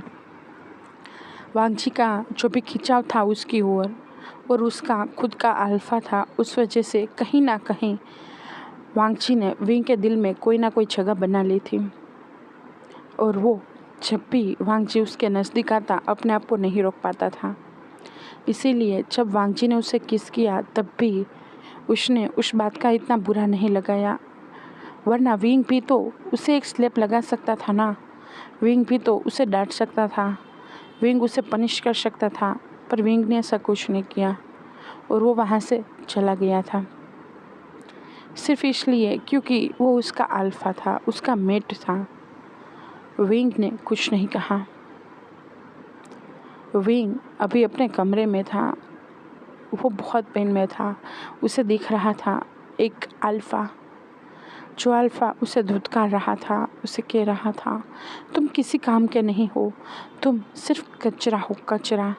Speaker 1: वांगची का जो भी खिंचाव था उसकी ओर, और उसका खुद का अल्फा था, उस वजह से कहीं ना कहीं वांगची ने विंग के दिल में कोई ना कोई जगह बना ली थी। और वो जब भी वांगची उसके नज़दीक आता अपने आप को नहीं रोक पाता था। इसीलिए जब वांगची ने उसे किस किया तब भी उसने उस बात का इतना बुरा नहीं लगाया, वरना विंग भी तो उसे एक स्लैप लगा सकता था ना। विंग भी तो उसे डांट सकता था, विंग उसे पनिश कर सकता था, पर विंग ने ऐसा कुछ नहीं किया और वो वहाँ से चला गया था, सिर्फ इसलिए क्योंकि वो उसका अल्फा था, उसका मेट था। विंग ने कुछ नहीं कहा। विंग अभी अपने कमरे में था, वो बहुत पेन में था। उसे दिख रहा था एक अल्फा, जो अल्फा उसे धुतकार रहा था, उसे कह रहा था, तुम किसी काम के नहीं हो, तुम सिर्फ कचरा हो, कचरा।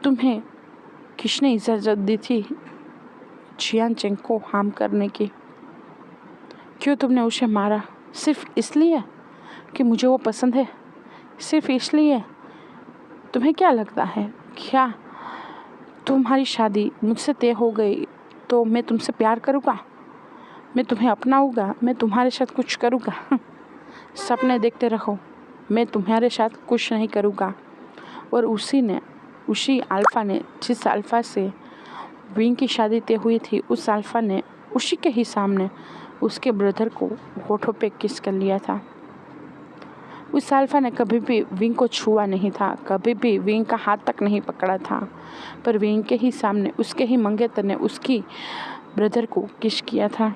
Speaker 1: तुम्हें किसने इजाज़त दी थी जियान चेंग को हार्म करने की? क्यों तुमने उसे मारा? सिर्फ इसलिए कि मुझे वो पसंद है? सिर्फ इसलिए? तुम्हें क्या लगता है, क्या तुम्हारी शादी मुझसे तय हो गई तो मैं तुमसे प्यार करूँगा, मैं तुम्हें अपनाऊँगा, मैं तुम्हारे साथ कुछ करूँगा? सपने देखते रहो, मैं तुम्हारे साथ कुछ नहीं करूँगा। और उसी अल्फ़ा ने, जिस अल्फ़ा से विंग की शादी तय हुई थी, उस अल्फ़ा ने उसी के ही सामने उसके ब्रदर को होठों पे किस कर लिया था। उस अल्फ़ा ने कभी भी विंग को छुआ नहीं था, कभी भी विंग का हाथ तक नहीं पकड़ा था, पर विंग के ही सामने उसके ही मंगेतर ने उसकी ब्रदर को किस किया था।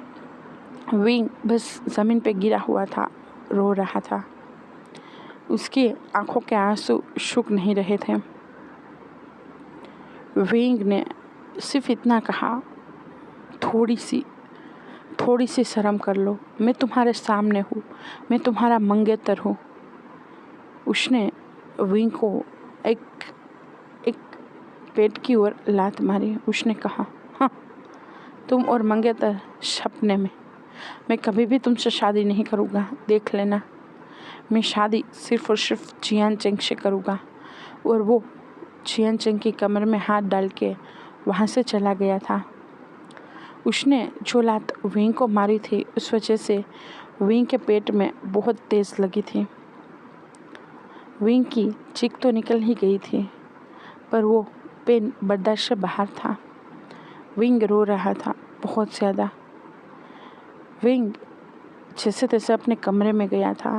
Speaker 1: विंग बस ज़मीन पे गिरा हुआ था, रो रहा था। उसकी आंखों के आंसू सूख नहीं रहे थे। विंग ने सिर्फ इतना कहा, थोड़ी सी शर्म कर लो, मैं तुम्हारे सामने हूँ, मैं तुम्हारा मंगेतर हूँ। उसने विंग को एक पेट की ओर लात मारी। उसने कहा, हाँ, तुम और मंगेतर सपने में, मैं कभी भी तुमसे शादी नहीं करूँगा, देख लेना। मैं शादी सिर्फ और सिर्फ जियान चेंग से करूँगा। और वो जियान चेंग की कमर में हाथ डाल के वहाँ से चला गया था। उसने जो लात विंग को मारी थी, उस वजह से विंग के पेट में बहुत तेज़ लगी थी। विंग की चीख तो निकल ही गई थी, पर वो पेन बर्दाश्त से बाहर था। विंग रो रहा था बहुत ज़्यादा। विंग जैसे तैसे अपने कमरे में गया था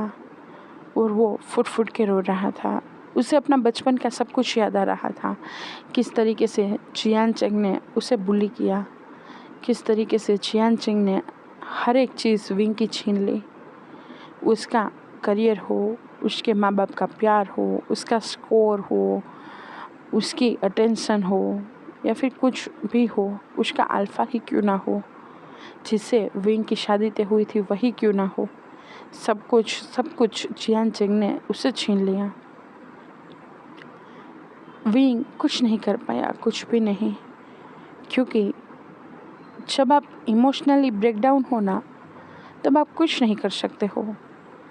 Speaker 1: और वो फुट के रो रहा था। उसे अपना बचपन का सब कुछ याद आ रहा था, किस तरीके से जियान चेंग ने उसे बुली किया, किस तरीके से जियान चेंग ने हर एक चीज़ विंग की छीन ली। उसका करियर हो, उसके माँ बाप का प्यार हो, उसका स्कोर हो, उसकी अटेंशन हो, या फिर कुछ भी हो, उसका अल्फ़ा ही क्यों ना हो, जिससे विंग की शादी तय हुई थी वही क्यों ना हो, सब कुछ जियान चेंग ने उससे छीन लिया। विंग कुछ नहीं कर पाया, कुछ भी नहीं, क्योंकि जब आप इमोशनली ब्रेकडाउन हो ना, तब आप कुछ नहीं कर सकते हो,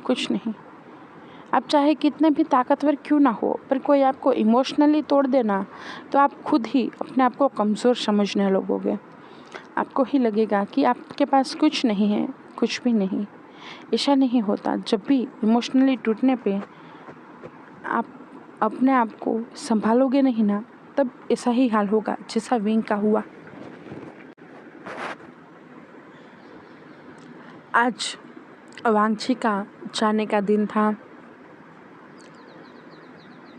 Speaker 1: कुछ नहीं। आप चाहे कितने भी ताकतवर क्यों ना हो, पर कोई आपको इमोशनली तोड़ देना, तो आप खुद ही अपने आप को कमज़ोर समझने लगोगे। आपको ही लगेगा कि आपके पास कुछ नहीं है, कुछ भी नहीं। ऐसा नहीं होता। जब भी इमोशनली टूटने पे आप अपने आप को संभालोगे नहीं ना, तब ऐसा ही हाल होगा जैसा विंग का हुआ। आज वांगची का जाने का दिन था।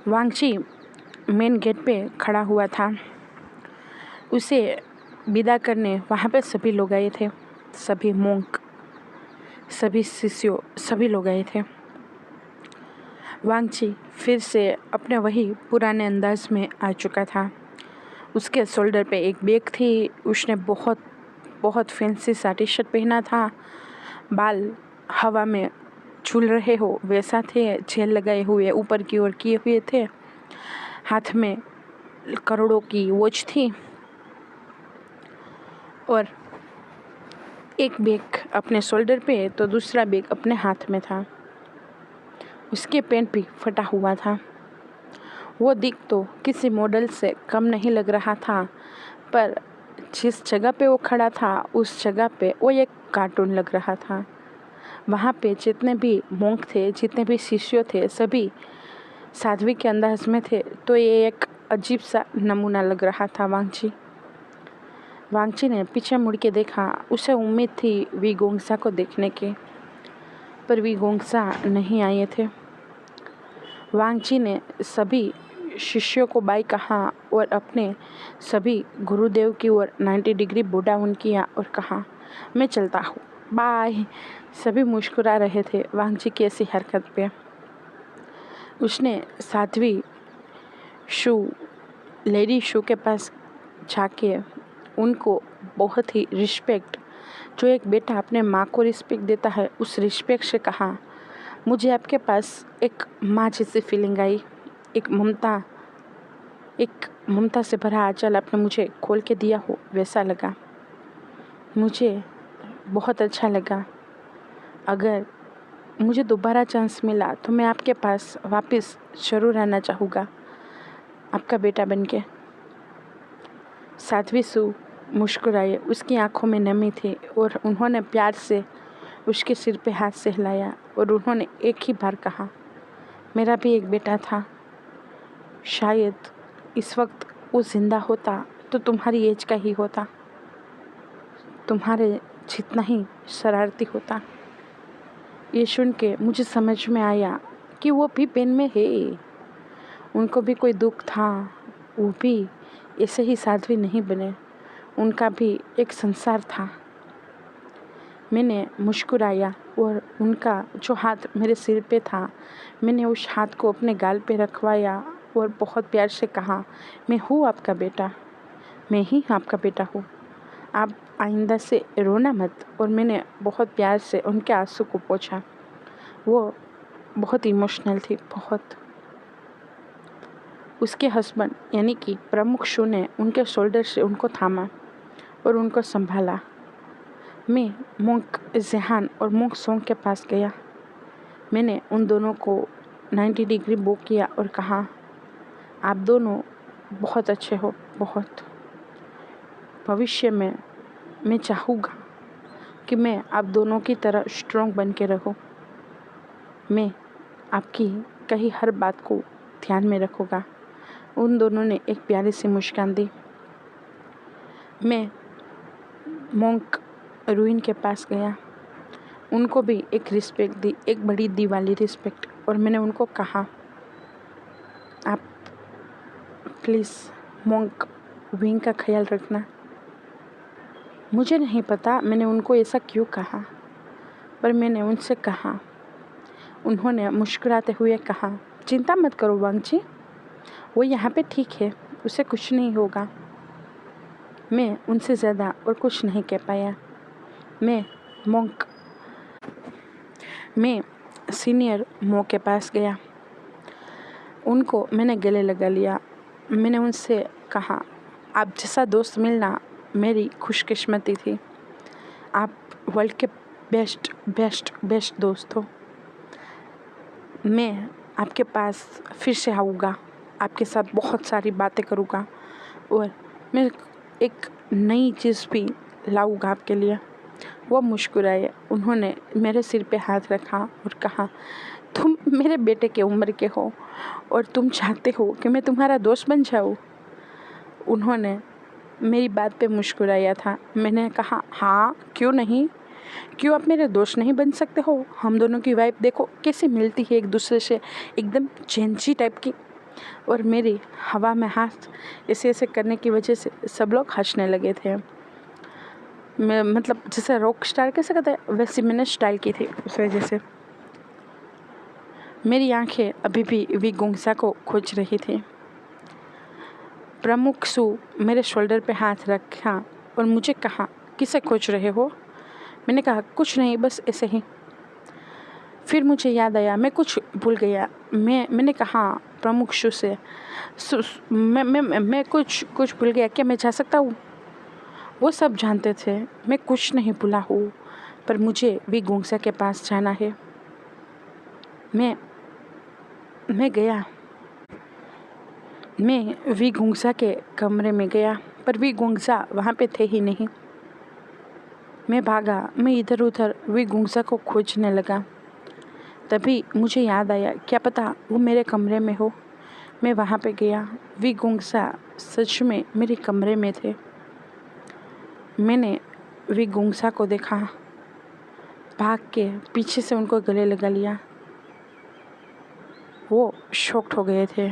Speaker 1: वांगची मेन गेट पे खड़ा हुआ था। उसे विदा करने वहाँ पे सभी लोग आए थे, सभी मोंक, सभी शिष्यों, सभी लोग आए थे। वांगची फिर से अपने वही पुराने अंदाज में आ चुका था। उसके शोल्डर पे एक बैग थी। उसने बहुत बहुत फैंसी सा टी शर्ट पहना था। बाल हवा में झूल रहे हो वैसा थे, जेल लगाए हुए ऊपर की ओर किए हुए थे। हाथ में करोड़ों की वॉच थी और एक बैग अपने शोल्डर पे तो दूसरा बैग अपने हाथ में था। उसके पैंट भी फटा हुआ था। वो दिख तो किसी मॉडल से कम नहीं लग रहा था, पर जिस जगह पे वो खड़ा था उस जगह पे वो एक कार्टून लग रहा था। वहाँ पे जितने भी मोंक थे, जितने भी शिष्य थे, सभी साध्वी के अंदाज में थे। तो ये एक अजीब सा नमूना लग रहा था वांगची ने पीछे मुड़ के देखा। उसे उम्मीद थी वीगोंगसा को देखने की, पर वीगोंगसा नहीं आए थे। वांगची ने सभी शिष्यों को बाय कहा और अपने सभी गुरुदेव की ओर 90 डिग्री बो डाउन किया और कहा, मैं चलता हूँ, बाय। सभी मुस्कुरा रहे थे वांगची की ऐसी हरकत पे। उसने साध्वी लेडी शू के पास जाके उनको बहुत ही रिस्पेक्ट, जो एक बेटा अपने माँ को रिस्पेक्ट देता है, उस रिस्पेक्ट से कहा, मुझे आपके पास एक माँ जैसी फीलिंग आई। एक ममता से भरा आंचल आपने मुझे खोल के दिया हो वैसा लगा। मुझे बहुत अच्छा लगा। अगर मुझे दोबारा चांस मिला तो मैं आपके पास वापस ज़रूर आना चाहूँगा, आपका बेटा बनके। साध्वी सू मुस्कुराए। उसकी आंखों में नमी थी और उन्होंने प्यार से उसके सिर पे हाथ से हिलाया और उन्होंने एक ही बार कहा, मेरा भी एक बेटा था। शायद इस वक्त वो जिंदा होता तो तुम्हारी एज का ही होता, तुम्हारे जितना ही शरारती होता। ये सुन के मुझे समझ में आया कि वो भी पेन में है, उनको भी कोई दुख था। वो भी ऐसे ही साध्वी नहीं बने, उनका भी एक संसार था। मैंने मुस्कुराया और उनका जो हाथ मेरे सिर पे था, मैंने उस हाथ को अपने गाल पे रखवाया और बहुत प्यार से कहा, मैं हूँ आपका बेटा, मैं ही आपका बेटा हूँ, आप आइंदा से रोना मत। और मैंने बहुत प्यार से उनके आंसू को पोंछा। वो बहुत इमोशनल थी, बहुत। उसके हस्बैंड यानी कि प्रमुख शू ने उनके शोल्डर से उनको थामा और उनको संभाला। मैं मोंक जेहान और मोंक सोंग के पास गया। मैंने उन दोनों को 90 डिग्री बो किया और कहा, आप दोनों बहुत अच्छे हो, बहुत। भविष्य में मैं चाहूँगा कि मैं आप दोनों की तरह स्ट्रॉन्ग बन के रहूँ। मैं आपकी कही हर बात को ध्यान में रखूँगा। उन दोनों ने एक प्यारी सी मुस्कान दी। मैं मोंक रूइन के पास गया, उनको भी एक रिस्पेक्ट दी, एक बड़ी दी वाली रिस्पेक्ट। और मैंने उनको कहा, आप प्लीज़ मोंक विंग का ख्याल रखना। मुझे नहीं पता मैंने उनको ऐसा क्यों कहा, पर मैंने उनसे कहा। उन्होंने मुस्कुराते हुए कहा, चिंता मत करो वांगची, वो यहाँ पे ठीक है, उसे कुछ नहीं होगा। मैं उनसे ज़्यादा और कुछ नहीं कह पाया। मैं सीनियर मो के पास गया, उनको मैंने गले लगा लिया। मैंने उनसे कहा, आप जैसा दोस्त मिलना मेरी खुशकिस्मती थी। आप वर्ल्ड के बेस्ट बेस्ट बेस्ट दोस्त हो। मैं आपके पास फिर से आऊँगा, आपके साथ बहुत सारी बातें करूँगा और मैं एक नई चीज़ भी लाऊँगा आपके लिए। वो मुस्कुराए। उन्होंने मेरे सिर पे हाथ रखा और कहा, तुम मेरे बेटे के उम्र के हो और तुम चाहते हो कि मैं तुम्हारा दोस्त बन जाऊँ। उन्होंने मेरी बात पे मुस्कुराया था। मैंने कहा, हाँ क्यों नहीं, क्यों आप मेरे दोस्त नहीं बन सकते हो। हम दोनों की वाइफ देखो कैसे मिलती है एक दूसरे से, एकदम चेंजी टाइप की। और मेरी हवा में हाथ ऐसे ऐसे करने की वजह से सब लोग हंसने लगे थे। मैं मतलब जैसे रॉक स्टार कैसे कहते हैं, वैसी मैंने स्टाइल की थी उस वजह से। मेरी आंखें अभी भी विगुंसा को खोज रही थी। प्रमुख सु मेरे शोल्डर पे हाथ रखा और मुझे कहा, किसे खोज रहे हो? मैंने कहा, कुछ नहीं, बस ऐसे ही। फिर मुझे याद आया मैं कुछ भूल गया। मैंने कहा प्रमुख सु से, मैं कुछ भूल गया, क्या मैं जा सकता हूँ? वो सब जानते थे मैं कुछ नहीं भूला हूँ, पर मुझे विगुंसा के पास जाना है। मैं गया। मैं विगुंसा के कमरे में गया, पर विगुंसा वहाँ पे थे ही नहीं। मैं भागा, मैं इधर उधर विगुंसा को खोजने लगा। तभी मुझे याद आया, क्या पता वो मेरे कमरे में हो। मैं वहाँ पे गया। विगुंसा सच में मेरे कमरे में थे। मैंने विगुंसा को देखा, भाग के पीछे से उनको गले लगा लिया। वो शॉक्ड हो गए थे।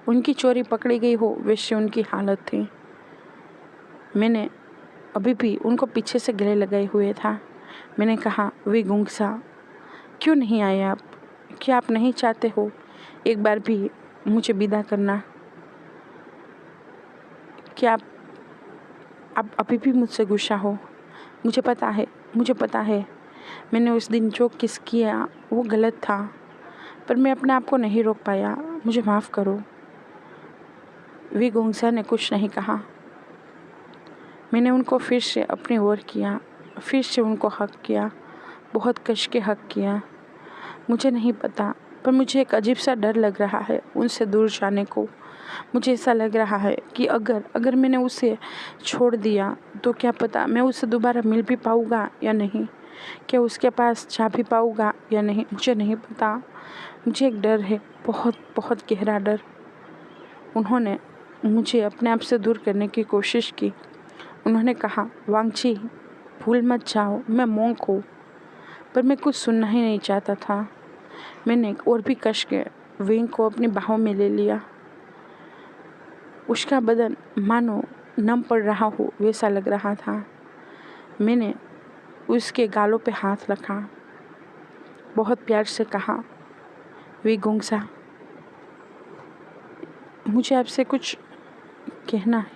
Speaker 1: उनकी चोरी पकड़ी गई हो वैसे उनकी हालत थी। मैंने अभी भी उनको पीछे से गले लगाए हुए था। मैंने कहा, विगुंसा क्यों नहीं आए आप? क्या आप नहीं चाहते हो एक बार भी मुझे विदा करना? क्या आप अभी भी मुझसे गुस्सा हो? मुझे पता है मैंने उस दिन जो किस किया वो गलत था, पर मैं अपने आप को नहीं रोक पाया। मुझे माफ़ करो। विगुंसा ने कुछ नहीं कहा। मैंने उनको फिर से अपनी ओर किया, फिर से उनको हक किया, बहुत कश के हक किया। मुझे नहीं पता, पर मुझे एक अजीब सा डर लग रहा है उनसे दूर जाने को। मुझे ऐसा लग रहा है कि अगर मैंने उसे छोड़ दिया तो क्या पता मैं उससे दोबारा मिल भी पाऊँगा या नहीं, क्या उसके पास जा भी पाऊँगा या नहीं, मुझे नहीं पता। मुझे एक डर है, बहुत बहुत गहरा डर। उन्होंने मुझे अपने आप से दूर करने की कोशिश की। उन्होंने कहा, वांगची भूल मत जाओ, मैं मॉन्क हूँ। पर मैं कुछ सुनना ही नहीं चाहता था। मैंने और भी कश के विंग को अपनी बाहों में ले लिया। उसका बदन मानो नम पड़ रहा हो वैसा लग रहा था। मैंने उसके गालों पे हाथ रखा, बहुत प्यार से कहा, विगुंसा मुझे आपसे कुछ कहना है।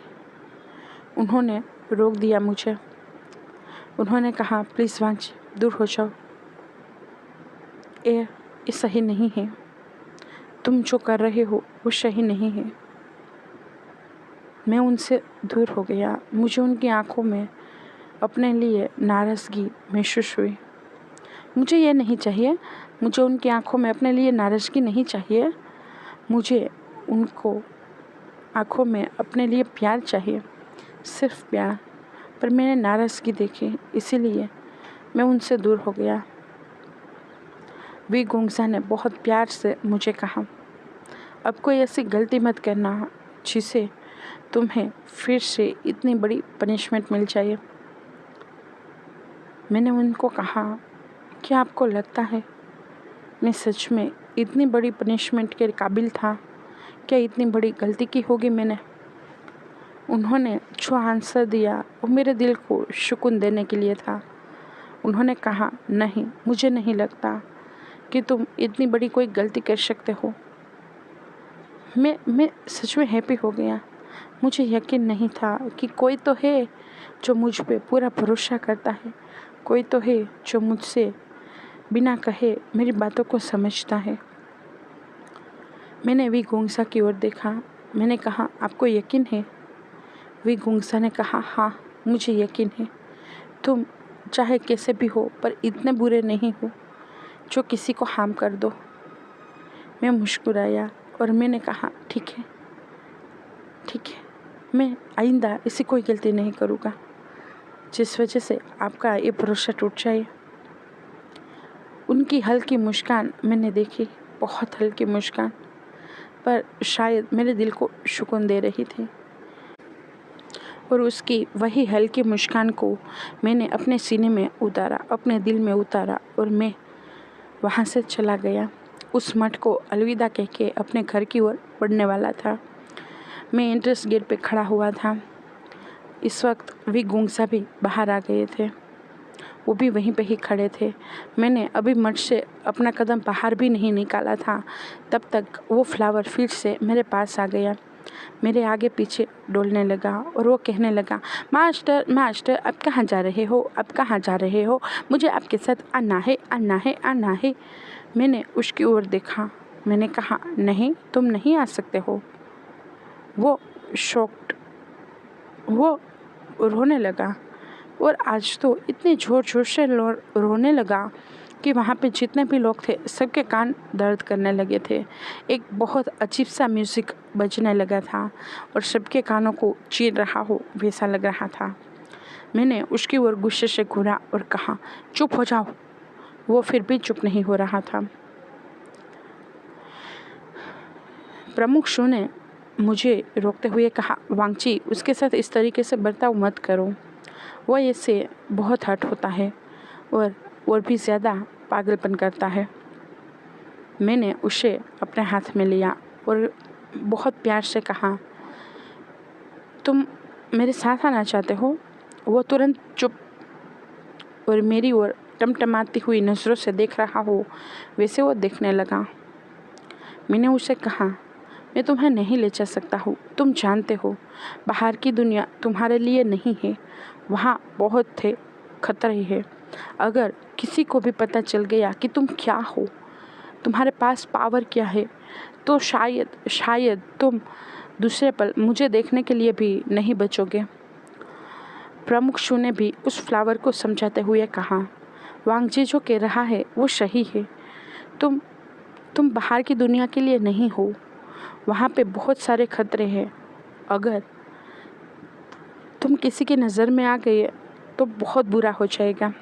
Speaker 1: उन्होंने रोक दिया मुझे। उन्होंने कहा, प्लीज़ वांची दूर हो जाओ, ये सही नहीं है। तुम जो कर रहे हो वो सही नहीं है। मैं उनसे दूर हो गया। मुझे उनकी आंखों में अपने लिए नाराज़गी महसूस हुई। मुझे ये नहीं चाहिए, मुझे उनकी आंखों में अपने लिए नाराज़गी नहीं चाहिए। मुझे उनको आंखों में अपने लिए प्यार चाहिए, सिर्फ प्यार। पर मैंने नाराज़गी देखी, इसीलिए मैं उनसे दूर हो गया। विगुंसा ने बहुत प्यार से मुझे कहा, अब कोई ऐसी गलती मत करना जिसे तुम्हें फिर से इतनी बड़ी पनिशमेंट मिल जाए। मैंने उनको कहा, क्या आपको लगता है मैं सच में इतनी बड़ी पनिशमेंट के काबिल था? क्या इतनी बड़ी गलती की होगी मैंने? उन्होंने जो आंसर दिया वो मेरे दिल को सुकून देने के लिए था। उन्होंने कहा, नहीं, मुझे नहीं लगता कि तुम इतनी बड़ी कोई गलती कर सकते हो। मैं सच में हैप्पी हो गया। मुझे यकीन नहीं था कि कोई तो है जो मुझ पे पूरा भरोसा करता है, कोई तो है जो मुझसे बिना कहे मेरी बातों को समझता है। मैंने विगुंसा की ओर देखा। मैंने कहा, आपको यकीन है? विगुंसा ने कहा, हाँ, मुझे यकीन है। तुम चाहे कैसे भी हो, पर इतने बुरे नहीं हो जो किसी को हार्म कर दो। मैं मुस्कुराया और मैंने कहा, ठीक है, मैं आइंदा ऐसी कोई गलती नहीं करूँगा जिस वजह से आपका ये भरोसा टूट जाए। उनकी हल्की मुस्कान मैंने देखी, बहुत हल्की मुस्कान, पर शायद मेरे दिल को सुकून दे रही थी। और उसकी वही हल्की मुस्कान को मैंने अपने सीने में उतारा, अपने दिल में उतारा, और मैं वहाँ से चला गया। उस मठ को अलविदा कह के अपने घर की ओर बढ़ने वाला था। मैं एंट्रेंस गेट पे खड़ा हुआ था। इस वक्त विगुंसा भी बाहर आ गए थे। वो भी वहीं पे ही खड़े थे। मैंने अभी मठ से अपना कदम बाहर भी नहीं निकाला था, तब तक वो फ्लावर फिर से मेरे पास आ गया, मेरे आगे पीछे डोलने लगा और वो कहने लगा, मास्टर मास्टर, आप कहाँ जा रहे हो, आप कहाँ जा रहे हो, मुझे आपके साथ आना है, आना है, आना है। मैंने उसकी ओर देखा। मैंने कहा, नहीं, तुम नहीं आ सकते हो। वो शॉक्ड, वो रोने लगा और आज तो इतने ज़ोर ज़ोर से रोने लगा कि वहाँ पे जितने भी लोग थे सबके कान दर्द करने लगे थे। एक बहुत अजीब सा म्यूज़िक बजने लगा था और सबके कानों को चीर रहा हो वैसा लग रहा था। मैंने उसकी ओर गुस्से से घूरा और कहा, चुप हो जाओ। वो फिर भी चुप नहीं हो रहा था। प्रमुख शू ने मुझे रोकते हुए कहा, वांगची, उसके साथ इस तरीके से बर्ताव मत करो। वो इससे बहुत हर्ट होता है और भी ज़्यादा पागलपन करता है। मैंने उसे अपने हाथ में लिया और बहुत प्यार से कहा, तुम मेरे साथ आना चाहते हो? वो तुरंत चुप और मेरी ओर टमटमाती हुई नज़रों से देख रहा हो वैसे वो देखने लगा। मैंने उसे कहा, मैं तुम्हें नहीं ले जा सकता हूँ। तुम जानते हो बाहर की दुनिया तुम्हारे लिए नहीं है। वहाँ बहुत थे खतरे हैं। अगर किसी को भी पता चल गया कि तुम क्या हो, तुम्हारे पास पावर क्या है, तो शायद तुम दूसरे पल मुझे देखने के लिए भी नहीं बचोगे। प्रमुख शू ने भी उस फ्लावर को समझाते हुए कहा, वांगजी जो कह रहा है वो सही है। तुम बाहर की दुनिया के लिए नहीं हो। वहाँ पे बहुत सारे खतरे हैं। अगर तुम किसी की नज़र में आ गए तो बहुत बुरा हो जाएगा।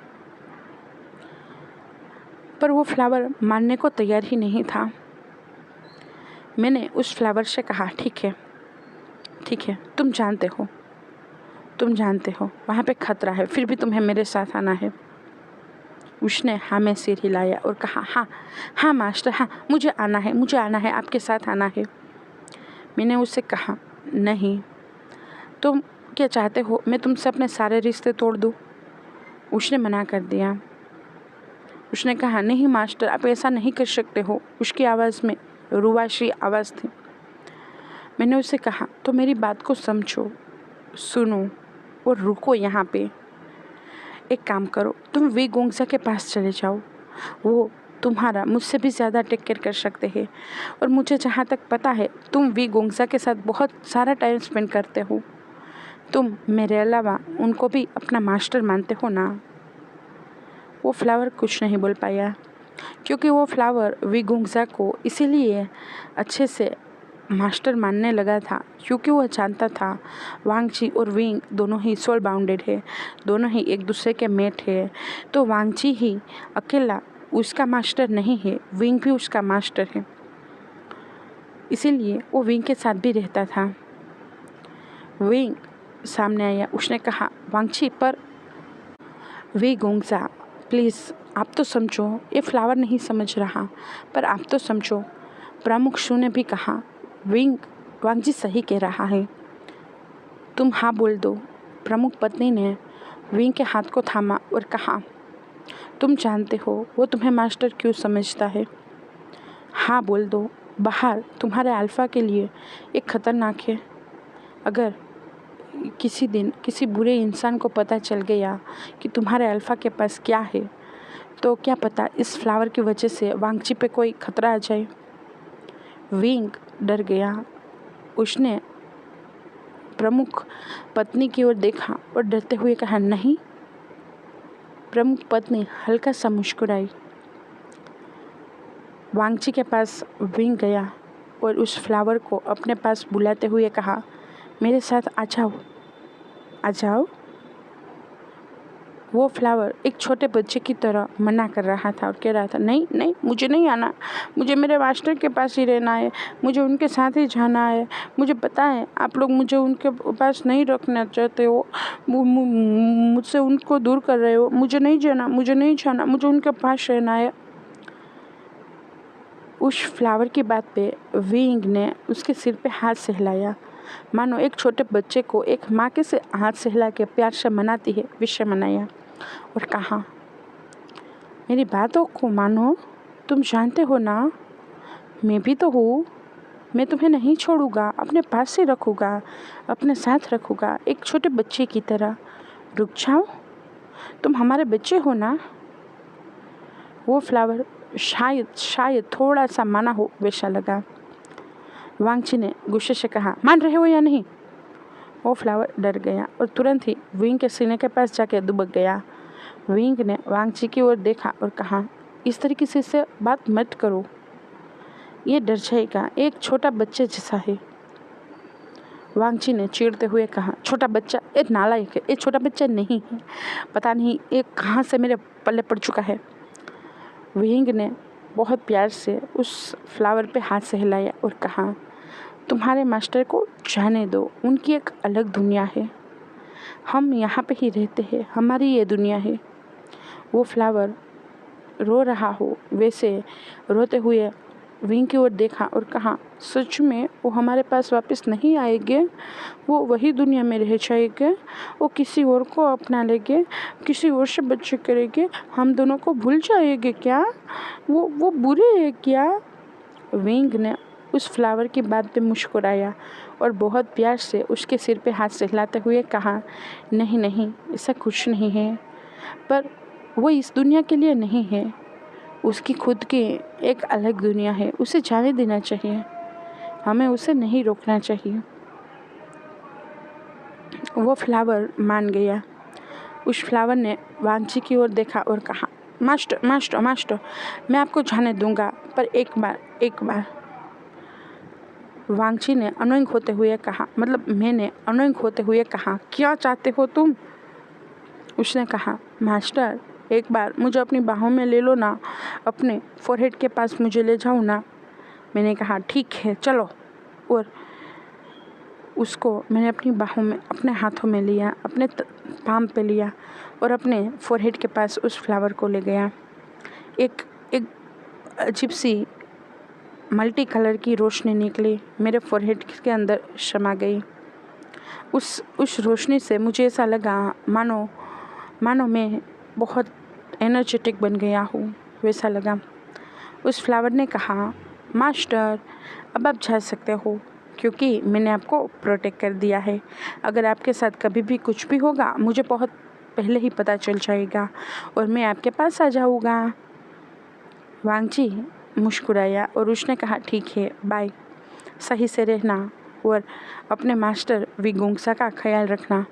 Speaker 1: पर वो फ्लावर मानने को तैयार ही नहीं था। मैंने उस फ्लावर से कहा, ठीक है, तुम जानते हो वहाँ पे खतरा है, फिर भी तुम्हें मेरे साथ आना है। उसने हाँ में सिर हिलाया और कहा, हाँ मास्टर, हाँ, मुझे आना है, आपके साथ आना है। मैंने उससे कहा, नहीं, तुम क्या चाहते हो मैं तुमसे अपने सारे रिश्ते तोड़ दूँ? उसने मना कर दिया। उसने कहा, नहीं मास्टर, आप ऐसा नहीं कर सकते हो। उसकी आवाज़ में रुआशी आवाज़ थी। मैंने उसे कहा, तो मेरी बात को समझो, सुनो और रुको यहाँ पे। एक काम करो, तुम वी गोंगसा के पास चले जाओ। वो तुम्हारा मुझसे भी ज़्यादा टेक केयर कर सकते हैं और मुझे जहाँ तक पता है तुम वी गोंगसा के साथ बहुत सारा टाइम स्पेंड करते हो। तुम मेरे अलावा उनको भी अपना मास्टर मानते हो ना? वो फ्लावर कुछ नहीं बोल पाया क्योंकि वो फ्लावर वी गोंगसा को इसीलिए अच्छे से मास्टर मानने लगा था क्योंकि वह जानता था वांगची और विंग दोनों ही सोल बाउंडेड है, दोनों ही एक दूसरे के मेट है। तो वांगची ही अकेला उसका मास्टर नहीं है, विंग भी उसका मास्टर है। इसीलिए वो विंग के साथ भी रहता था। विंग सामने आया। उसने कहा, वांगची, पर वी गोंगसा, प्लीज़ आप तो समझो। ये फ्लावर नहीं समझ रहा, पर आप तो समझो। प्रमुख शू ने भी कहा, वांगजी सही कह रहा है, तुम हाँ बोल दो। प्रमुख पत्नी ने विंग के हाथ को थामा और कहा, तुम जानते हो वो तुम्हें मास्टर क्यों समझता है। हाँ बोल दो। बाहर तुम्हारे अल्फ़ा के लिए एक खतरनाक है। अगर किसी दिन किसी बुरे इंसान को पता चल गया कि तुम्हारे अल्फ़ा के पास क्या है, तो क्या पता इस फ्लावर की वजह से वांगची पे कोई खतरा आ जाए। विंग डर गया। उसने प्रमुख पत्नी की ओर देखा और डरते हुए कहा, नहीं। प्रमुख पत्नी हल्का सा मुस्कुराई। वांगची के पास विंग गया और उस फ्लावर को अपने पास बुलाते हुए कहा, मेरे साथ आ जाओ। वो फ्लावर एक छोटे बच्चे की तरह मना कर रहा था और कह रहा था, नहीं, मुझे नहीं आना, मुझे मेरे मास्टर के पास ही रहना है, मुझे उनके साथ ही जाना है। मुझे पता है आप लोग मुझे उनके पास नहीं रखना चाहते हो, मुझसे उनको दूर कर रहे हो। मुझे नहीं जाना, मुझे उनके पास रहना है। उस फ्लावर की बात पे विंग ने उसके सिर पे हाथ सहलाया, मानो एक छोटे बच्चे को एक माँ के से हाथ सहला के प्यार से मनाती है वैसे मनाया और कहा, मेरी बातों को मानो, तुम जानते हो ना, मैं भी तो हूँ। मैं तुम्हें नहीं छोड़ूंगा, अपने पास ही रखूँगा, अपने साथ रखूँगा, एक छोटे बच्चे की तरह। रुक जाओ, तुम हमारे बच्चे हो ना। वो फ्लावर शायद शायद थोड़ा सा माना हो वैसा लगा। वांगची ने गुस्से से कहा, मान रहे हो या नहीं? वो फ्लावर डर गया और तुरंत ही विंग के सीने के पास जाके दुबक गया। विंग ने वांगची की ओर देखा और कहा, इस तरीके से इससे बात मत करो, ये डर जाएगा, एक छोटा बच्चे जैसा है। वांगची ने चिढ़ते हुए कहा, छोटा बच्चा? ये नालायक है, ये छोटा बच्चा नहीं है, पता नहीं ये कहाँ से मेरे पल्ले पड़ चुका है। विंग ने बहुत प्यार से उस फ्लावर पे हाथ से हिलाया और कहा, तुम्हारे मास्टर को जाने दो, उनकी एक अलग दुनिया है, हम यहाँ पे ही रहते हैं, हमारी ये दुनिया है। वो फ्लावर रो रहा हो वैसे रोते हुए विंग की ओर देखा और कहा, सच में वो हमारे पास वापस नहीं आएंगे? वो वही दुनिया में रह जाएंगे? वो किसी और को अपना लेंगे, किसी और से बच्चे करेंगे, हम दोनों को भूल जाएंगे क्या? वो बुरे हैं क्या? विंग ने उस फ्लावर की बात पे मुस्कुराया और बहुत प्यार से उसके सिर पे हाथ से हिलाते हुए कहा, नहीं नहीं, ऐसा कुछ नहीं है, पर वो इस दुनिया के लिए नहीं है, उसकी खुद की एक अलग दुनिया है, उसे जाने देना चाहिए, हमें उसे नहीं रोकना चाहिए। वो फ्लावर मान गया। उस फ्लावर ने वांगची की ओर देखा और कहा, मास्टर मास्टर मास्टर, मैं आपको जाने दूंगा, पर एक बार। वांगची ने अनोइंग होते हुए कहा, मतलब मैंने अनोइंग होते हुए कहा, क्या चाहते हो तुम? उसने कहा, मास्टर एक बार मुझे अपनी बाहों में ले लो ना, अपने फोरहेड के पास मुझे ले जाओ ना। मैंने कहा, ठीक है चलो, और उसको मैंने अपनी बाहों में, अपने हाथों में लिया, अपने पाम पे लिया और अपने फोरहेड के पास उस फ्लावर को ले गया। एक अजीब सी मल्टी कलर की रोशनी निकली, मेरे फोरहेड के अंदर समा गई। उस रोशनी से मुझे ऐसा लगा मानो मैं बहुत एनर्जेटिक बन गया हूँ, वैसा लगा। उस फ्लावर ने कहा, मास्टर अब आप जा सकते हो, क्योंकि मैंने आपको प्रोटेक्ट कर दिया है। अगर आपके साथ कभी भी कुछ भी होगा, मुझे बहुत पहले ही पता चल जाएगा और मैं आपके पास आ जाऊँगा। वांगची मुस्कुराया और उसने कहा, ठीक है, बाय, सही से रहना और अपने मास्टर विगुंगसा का ख्याल रखना।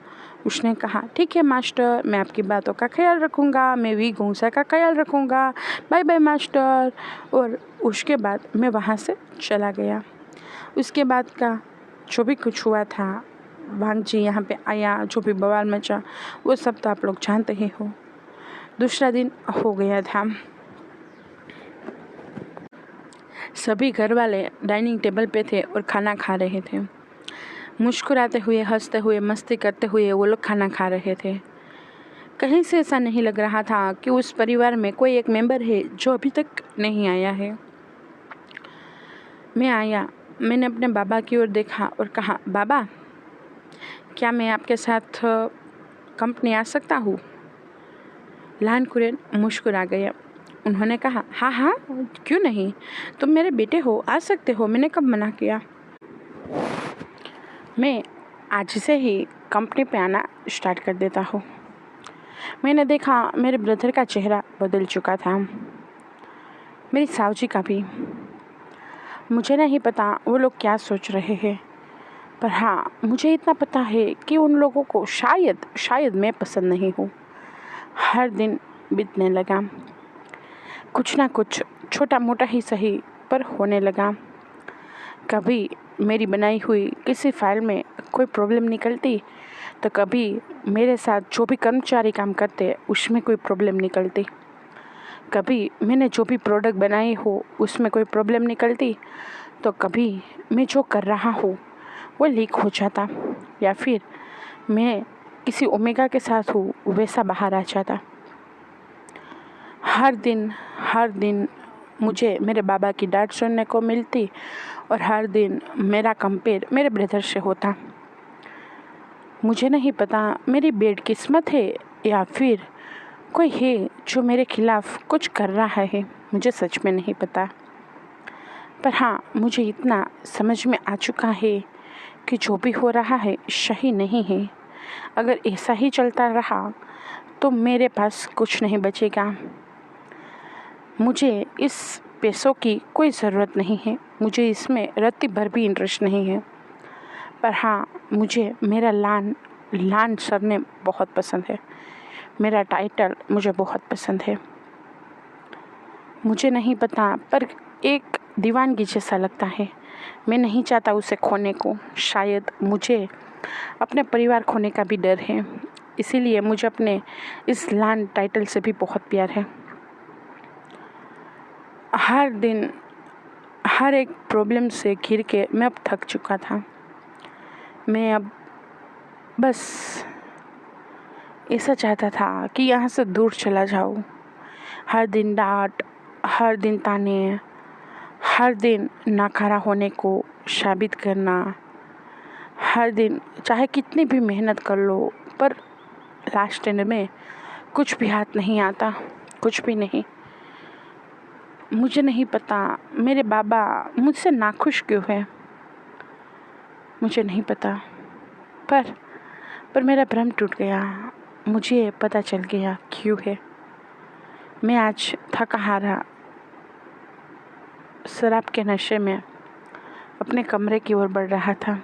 Speaker 1: उसने कहा, ठीक है मास्टर, मैं आपकी बातों का ख्याल रखूँगा, मैं विगुंगसा का ख्याल रखूँगा, बाय बाय मास्टर। और उसके बाद मैं वहाँ से चला गया। उसके बाद का जो भी कुछ हुआ था, वांगची यहाँ पे आया, जो भी बवाल मचा, वो सब तो आप लोग जानते ही हो। दूसरा दिन हो गया था। सभी घर वाले डाइनिंग टेबल पे थे और खाना खा रहे थे। मुस्कुराते हुए, हंसते हुए, मस्ती करते हुए वो लोग खाना खा रहे थे। कहीं से ऐसा नहीं लग रहा था कि उस परिवार में कोई एक मेंबर है जो अभी तक नहीं आया है। मैं आया, मैंने अपने बाबा की ओर देखा और कहा, बाबा क्या मैं आपके साथ कंपनी आ सकता हूँ? लान कुरेन मुस्कुरा गया। उन्होंने कहा, हाँ हाँ, क्यों नहीं, तुम मेरे बेटे हो, आ सकते हो, मैंने कब मना किया। मैं आज से ही कंपनी पे आना स्टार्ट कर देता हूँ। मैंने देखा मेरे ब्रदर का चेहरा बदल चुका था, मेरी सावजी का भी। मुझे नहीं पता वो लोग क्या सोच रहे हैं, पर हाँ, मुझे इतना पता है कि उन लोगों को शायद मैं पसंद नहीं हूँ। हर दिन बीतने लगा, कुछ ना कुछ छोटा मोटा ही सही पर होने लगा। कभी मेरी बनाई हुई किसी फाइल में कोई प्रॉब्लम निकलती, तो कभी मेरे साथ जो भी कर्मचारी काम करते उसमें कोई प्रॉब्लम निकलती। कभी मैंने जो भी प्रोडक्ट बनाई हो उसमें कोई प्रॉब्लम निकलती, तो कभी मैं जो कर रहा हूँ वो लीक हो जाता, या फिर मैं किसी ओमेगा के साथ हूँ वैसा बाहर आ जाता। हर दिन मुझे मेरे बाबा की डांट सुनने को मिलती और हर दिन मेरा कंपेयर मेरे ब्रदर से होता। मुझे नहीं पता मेरी बेड किस्मत है या फिर कोई है जो मेरे खिलाफ कुछ कर रहा है, मुझे सच में नहीं पता। पर हाँ, मुझे इतना समझ में आ चुका है कि जो भी हो रहा है सही नहीं है। अगर ऐसा ही चलता रहा तो मेरे पास कुछ नहीं बचेगा। मुझे इस पैसों की कोई ज़रूरत नहीं है, मुझे इसमें रत्ती भर भी इंटरेस्ट नहीं है। पर हाँ, मुझे मेरा लान सरनेम बहुत पसंद है, मेरा टाइटल मुझे बहुत पसंद है। मुझे नहीं पता, पर एक दीवानगी जैसा लगता है। मैं नहीं चाहता उसे खोने को। शायद मुझे अपने परिवार खोने का भी डर है, इसीलिए मुझे अपने इस लान टाइटल से भी बहुत प्यार है। हर दिन हर एक प्रॉब्लम से घिर के मैं अब थक चुका था। मैं अब बस ऐसा चाहता था कि यहाँ से दूर चला जाऊँ। हर दिन डांट, हर दिन ताने, हर दिन नाकारा होने को साबित करना, हर दिन चाहे कितनी भी मेहनत कर लो पर लास्ट एंड में कुछ भी हाथ नहीं आता, कुछ भी नहीं। मुझे नहीं पता मेरे बाबा मुझसे नाखुश क्यों है, मुझे नहीं पता। पर मेरा भ्रम टूट गया। मुझे पता चल गया क्यों है। मैं आज थका हारा शराब के नशे में अपने कमरे की ओर बढ़ रहा था।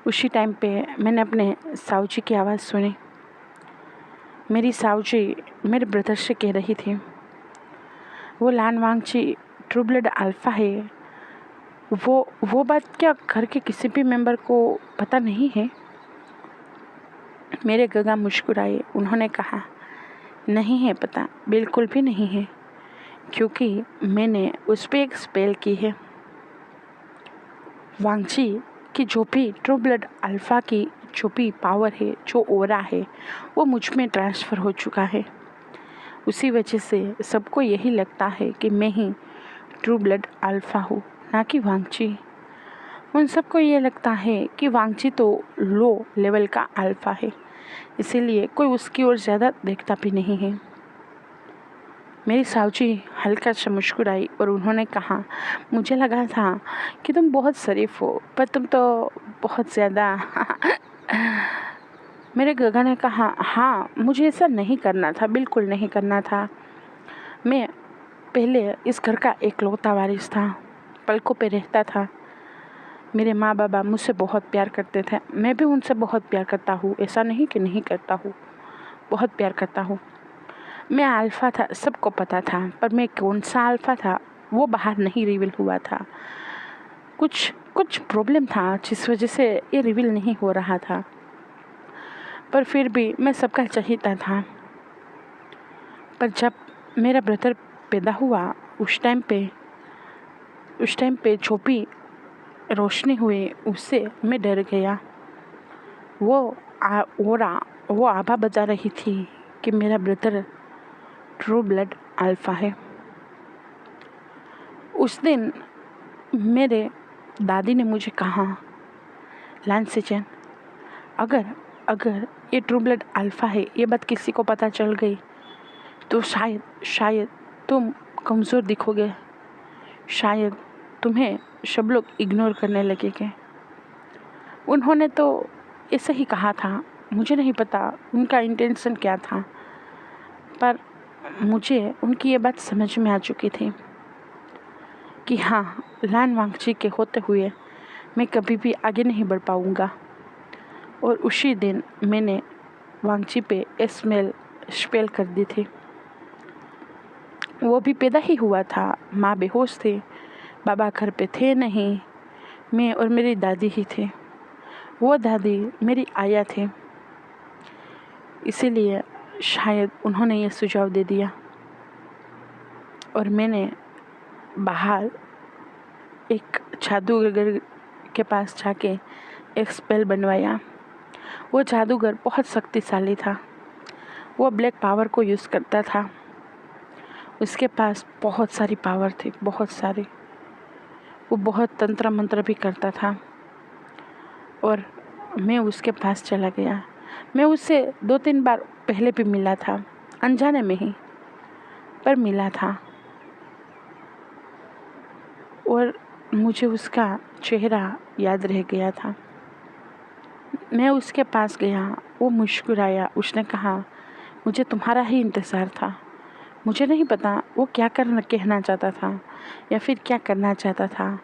Speaker 1: उसी टाइम पे मैंने अपने साऊजी की आवाज़ सुनी। मेरी साऊजी मेरे ब्रदर से कह रही थी, वो लान वांगची ट्रू ब्लड अल्फ़ा है। वो बात क्या घर के किसी भी मेंबर को पता नहीं है? मेरे गगा मुस्कुराए। उन्होंने कहा, नहीं है पता, बिल्कुल भी नहीं है, क्योंकि मैंने उस पर एक स्पेल की है। वांगची की जो भी ट्रू ब्लड अल्फ़ा की जो भी पावर है, जो ओरा है, वो मुझ में ट्रांसफ़र हो चुका है। उसी वजह से सबको यही लगता है कि मैं ही ट्रू ब्लड अल्फ़ा हूँ, ना कि वांगची। उन सबको ये लगता है कि वांगची तो लो लेवल का अल्फ़ा है, इसीलिए कोई उसकी ओर ज़्यादा देखता भी नहीं है। मेरी साऊजी हल्का सा मुस्कुराई और उन्होंने कहा, मुझे लगा था कि तुम बहुत शरीफ हो, पर तुम तो बहुत ज़्यादा मेरे गगा ने कहा, हाँ, मुझे ऐसा नहीं करना था, बिल्कुल नहीं करना था। मैं पहले इस घर का एकलौता वारिस था, पलकों पे रहता था। मेरे माँ बाबा मुझसे बहुत प्यार करते थे, मैं भी उनसे बहुत प्यार करता हूँ, ऐसा नहीं कि नहीं करता हूँ, बहुत प्यार करता हूँ। मैं अल्फ़ा था, सबको पता था, पर मैं कौन सा अल्फ़ा था वो बाहर नहीं रिवील हुआ था। कुछ प्रॉब्लम था जिस वजह से ये रिवील नहीं हो रहा था, पर फिर भी मैं सबका चाहता था। पर जब मेरा ब्रदर पैदा हुआ उस टाइम पे जो भी रोशनी हुई उससे मैं डर गया। वो आभा बता रही थी कि मेरा ब्रदर ट्रू ब्लड अल्फ़ा है। उस दिन मेरे दादी ने मुझे कहा, लान सेचन, अगर ये ट्रू ब्लड अल्फ़ा है ये बात किसी को पता चल गई तो शायद तुम कमज़ोर दिखोगे, शायद तुम्हें सब लोग इग्नोर करने लगेंगे। उन्होंने तो ऐसे ही कहा था, मुझे नहीं पता उनका इंटेंशन क्या था, पर मुझे उनकी ये बात समझ में आ चुकी थी कि हाँ, लान वांगची के होते हुए मैं कभी भी आगे नहीं बढ़ पाऊँगा। और उसी दिन मैंने वांगची पे स्पेल कर दी थी। वो भी पैदा ही हुआ था, माँ बेहोश थी, बाबा घर पे थे नहीं, मैं और मेरी दादी ही थे। वो दादी मेरी आया थे, इसीलिए शायद उन्होंने ये सुझाव दे दिया और मैंने बाहर एक जादूगर के पास जाके एक स्पेल बनवाया। वो जादूगर बहुत शक्तिशाली था, वो ब्लैक पावर को यूज़ करता था, उसके पास बहुत सारी पावर थी, बहुत सारी। वो बहुत तंत्र मंत्र भी करता था और मैं उसके पास चला गया। मैं उससे 2-3 बार पहले भी मिला था, अनजाने में ही, पर मिला था। और मुझे उसका चेहरा याद रह गया था। मैं उसके पास गया, वो मुस्कुराया। उसने कहा, मुझे तुम्हारा ही इंतज़ार था। मुझे नहीं पता वो क्या कहना चाहता था या फिर क्या करना चाहता था,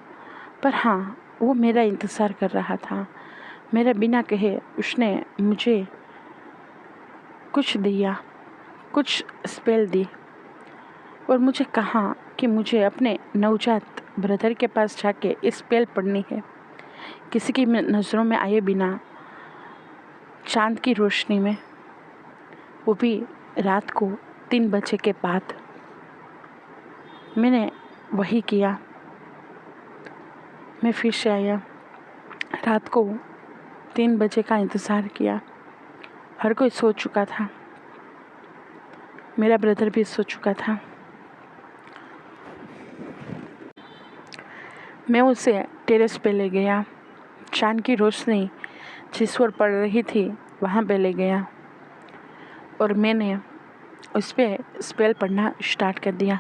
Speaker 1: पर हाँ, वो मेरा इंतज़ार कर रहा था। मेरे बिना कहे उसने मुझे कुछ दिया, कुछ स्पेल दी और मुझे कहा कि मुझे अपने नवजात ब्रदर के पास जाके स्पेल पढ़नी है, किसी की नज़रों में आए बिना, चांद की रोशनी में, वो भी रात को 3 बजे के बाद। मैंने वही किया। मैं फिर से आया, रात को 3 बजे का इंतज़ार किया। हर कोई सो चुका था, मेरा ब्रदर भी सो चुका था। मैं उसे टेरेस पे ले गया, चांद की रोशनी जिस ओर पड़ रही थी वहाँ पे ले गया और मैंने उस पर स्पेल पढ़ना स्टार्ट कर दिया।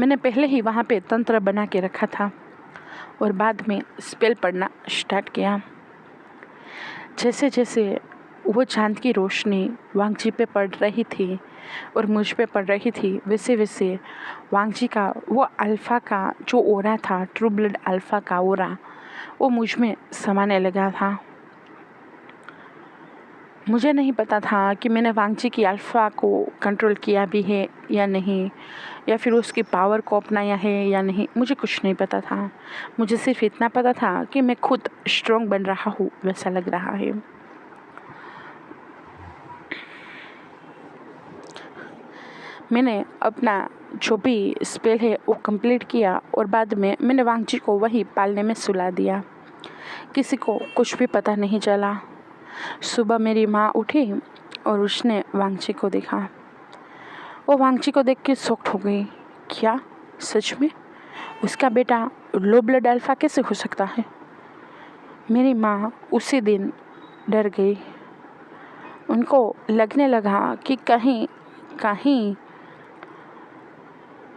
Speaker 1: मैंने पहले ही वहाँ पे तंत्र बना के रखा था और बाद में स्पेल पढ़ना स्टार्ट किया। जैसे जैसे वो चांद की रोशनी वांगजी पे पड़ रही थी और मुझ पे पड़ रही थी, वैसे वैसे वांगजी का वो अल्फ़ा का जो ओरा था, ट्रू ब्लड अल्फ़ा का ओरा, वो मुझ में समाने लगा था। मुझे नहीं पता था कि मैंने वांगजी की अल्फ़ा को कंट्रोल किया भी है या नहीं, या फिर उसकी पावर को अपनाया है या नहीं। मुझे कुछ नहीं पता था। मुझे सिर्फ इतना पता था कि मैं खुद स्ट्रॉन्ग बन रहा हूँ, वैसा लग रहा है। मैंने अपना जो भी स्पेल है वो कंप्लीट किया और बाद में मैंने वांगजी को वही पालने में सुला दिया। किसी को कुछ भी पता नहीं चला। सुबह मेरी माँ उठी और उसने वांगजी को देखा। वो वांगजी को देख के शॉक्ड हो गई। क्या सच में उसका बेटा लो ब्लड अल्फ़ा कैसे हो सकता है? मेरी माँ उसी दिन डर गई। उनको लगने लगा कि कहीं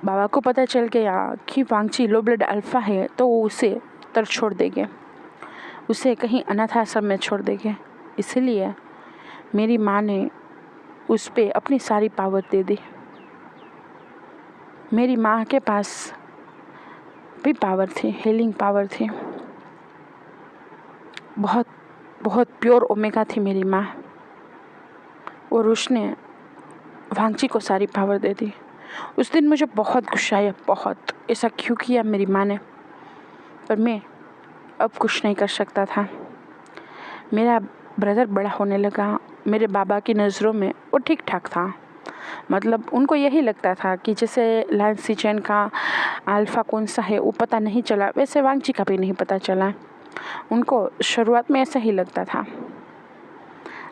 Speaker 1: बाबा को पता चल गया कि वांगजी लो ब्लड अल्फ़ा है तो वो उसे तर छोड़ देंगे, उसे कहीं अनाथ आश्रम में छोड़ देंगे। इसलिए मेरी माँ ने उस पे अपनी सारी पावर दे दी। मेरी माँ के पास भी पावर थी, हीलिंग पावर थी। बहुत बहुत प्योर ओमेगा थी मेरी माँ, और उसने वांगजी को सारी पावर दे दी। उस दिन मुझे बहुत गुस्सा आया, बहुत। ऐसा क्यों किया मेरी माँ ने? पर मैं अब कुछ नहीं कर सकता था। मेरा ब्रदर बड़ा होने लगा। मेरे बाबा की नज़रों में वो ठीक ठाक था। मतलब उनको यही लगता था कि जैसे लायंस सी चैन का अल्फ़ा कौन सा है वो पता नहीं चला, वैसे वांगजी का भी नहीं पता चला। उनको शुरुआत में ऐसा ही लगता था।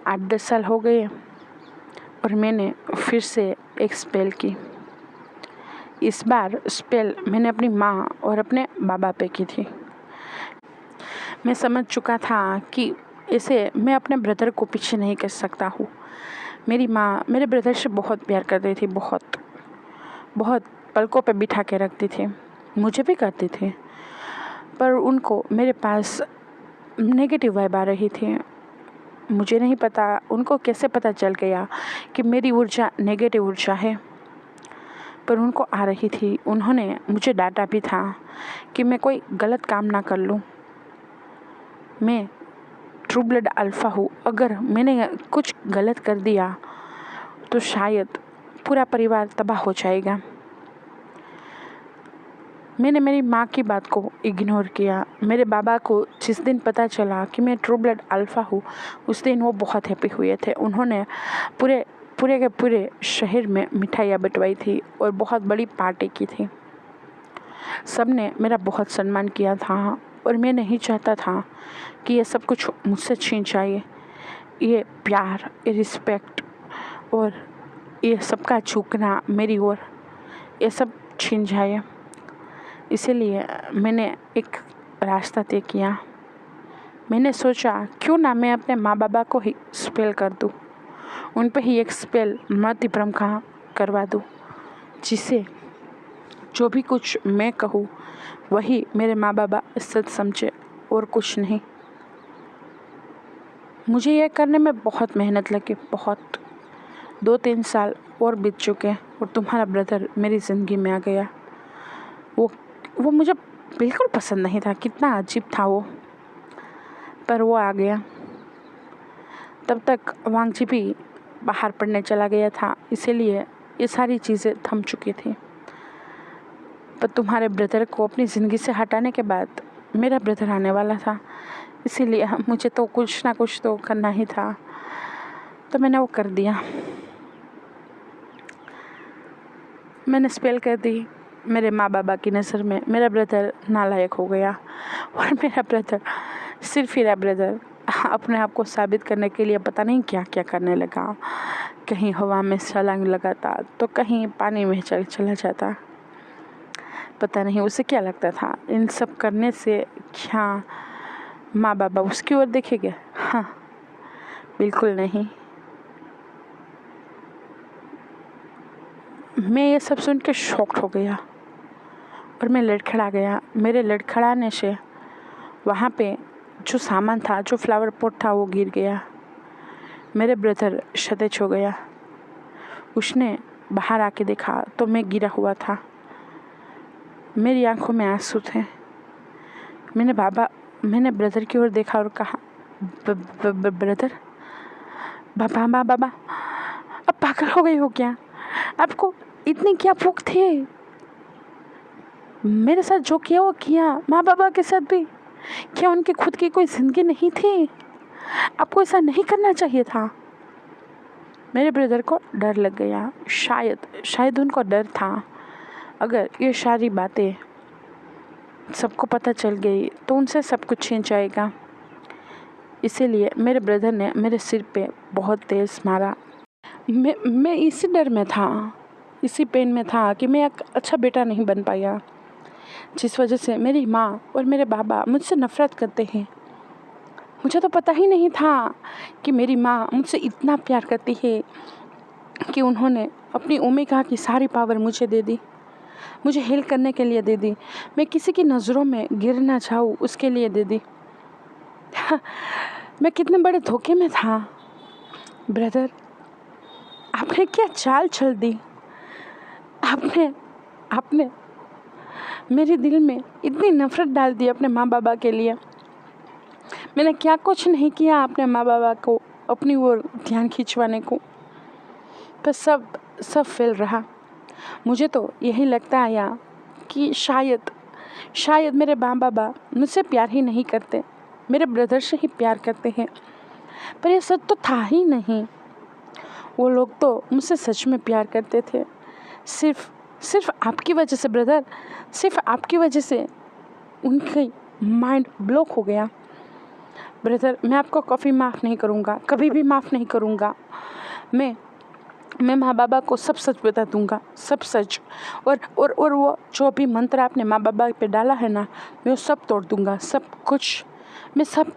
Speaker 1: 8-10 साल हो गए और मैंने फिर से एक स्पेल की। इस बार स्पेल मैंने अपनी माँ और अपने बाबा पे की थी। मैं समझ चुका था कि इसे मैं अपने ब्रदर को पीछे नहीं कर सकता हूँ। मेरी माँ मेरे ब्रदर से बहुत प्यार करती थी, बहुत बहुत पलकों पे बिठा के रखती थी। मुझे भी करती थी, पर उनको मेरे पास नेगेटिव वाइब आ रही थी। मुझे नहीं पता उनको कैसे पता चल गया कि मेरी ऊर्जा नेगेटिव ऊर्जा है, पर उनको आ रही थी। उन्होंने मुझे डांटा भी था कि मैं कोई गलत काम ना कर लूँ। मैं ट्रू ब्लड अल्फ़ा हूँ, अगर मैंने कुछ गलत कर दिया तो शायद पूरा परिवार तबाह हो जाएगा। मैंने मेरी माँ की बात को इग्नोर किया। मेरे बाबा को जिस दिन पता चला कि मैं ट्रू ब्लड अल्फ़ा हूँ, उस दिन वो बहुत हैप्पी हुए थे। उन्होंने पूरे के पूरे शहर में मिठाइयाँ बंटवाई थी और बहुत बड़ी पार्टी की थी। सब ने मेरा बहुत सम्मान किया था और मैं नहीं चाहता था कि ये सब कुछ मुझसे छीन जाए। ये प्यार, ये रिस्पेक्ट और ये सबका झुकना मेरी ओर, ये सब छीन जाए। इसीलिए मैंने एक रास्ता तय किया। मैंने सोचा क्यों ना मैं अपने माँ बाबा को ही स्पेल कर दूँ। उन पे ही एक स्पेल मतिभ्रम का करवा दूँ, जिसे जो भी कुछ मैं कहूँ वही मेरे माँ बाबा सच समझे और कुछ नहीं। मुझे यह करने में बहुत मेहनत लगी, बहुत। 2-3 साल और बीत चुके और तुम्हारा ब्रदर मेरी ज़िंदगी में आ गया। वो मुझे बिल्कुल पसंद नहीं था, कितना अजीब था वो, पर वो आ गया। तब तक वांगजी भी बाहर पढ़ने चला गया था, इसीलिए ये सारी चीज़ें थम चुकी थी। पर तुम्हारे ब्रदर को अपनी ज़िंदगी से हटाने के बाद मेरा ब्रदर आने वाला था, इसीलिए मुझे तो कुछ ना कुछ तो करना ही था, तो मैंने वो कर दिया। मैंने स्पेल कर दी। मेरे माँ बाबा की नज़र में मेरा ब्रदर नालायक हो गया और मेरा ब्रदर, सिर्फ मेरा ब्रदर, अपने आप को साबित करने के लिए पता नहीं क्या क्या करने लगा। कहीं हवा में छलांग लगाता तो कहीं पानी में चला जाता। पता नहीं उसे क्या लगता था, इन सब करने से क्या माँ बाबा उसकी ओर देखेंगे? हाँ, बिल्कुल नहीं। मैं ये सब सुन के शॉक्ड हो गया और मैं लड़खड़ा गया। मेरे लड़खड़ाने से वहाँ पे जो सामान था, जो फ्लावर पॉट था, वो गिर गया। मेरे ब्रदर सतेज हो गया। उसने बाहर आके देखा तो मैं गिरा हुआ था। मेरी आंखों में आंसू थे। मैंने ब्रदर की ओर देखा और कहा, ब्रदर, बाबा, अब पागल हो गई हो क्या? आपको इतनी क्या भूख थी? मेरे साथ जो किया वो किया, माँ बाबा के साथ भी। क्या उनकी खुद की कोई जिंदगी नहीं थी? आपको ऐसा नहीं करना चाहिए था। मेरे ब्रदर को डर लग गया। शायद उनको डर था, अगर ये सारी बातें सबको पता चल गई तो उनसे सब कुछ छीन जाएगा। इसीलिए मेरे ब्रदर ने मेरे सिर पे बहुत तेज मारा। मैं इसी डर में था, इसी पेन में था कि मैं एक अच्छा बेटा नहीं बन पाया, जिस वजह से मेरी माँ और मेरे बाबा मुझसे नफरत करते हैं। मुझे तो पता ही नहीं था कि मेरी माँ मुझसे इतना प्यार करती है कि उन्होंने अपनी ओमेगा की सारी पावर मुझे दे दी, मुझे हेल करने के लिए दे दी, मैं किसी की नज़रों में गिर ना जाऊँ उसके लिए दे दी। मैं कितने बड़े धोखे में था। ब्रदर, आपने क्या चाल चल दी? आपने मेरे दिल में इतनी नफरत डाल दी अपने माँ बाबा के लिए। मैंने क्या कुछ नहीं किया अपने माँ बाबा को अपनी ओर ध्यान खिंचवाने को, पर सब फेल रहा। मुझे तो यही लगता आया कि शायद मेरे माँ बाबा मुझसे प्यार ही नहीं करते, मेरे ब्रदर से ही प्यार करते हैं। पर यह सच तो था ही नहीं। वो लोग तो मुझसे सच में प्यार करते थे। सिर्फ आपकी वजह से ब्रदर, सिर्फ आपकी वजह से उनकी माइंड ब्लॉक हो गया। ब्रदर, मैं आपको कभी माफ़ नहीं करूँगा, कभी भी माफ़ नहीं करूँगा। मैं माँ बाबा को सब सच बता दूँगा, सब सच। और वो जो भी मंत्र आपने माँ बाबा पे डाला है ना, मैं वो सब तोड़ दूँगा, सब कुछ। मैं सब,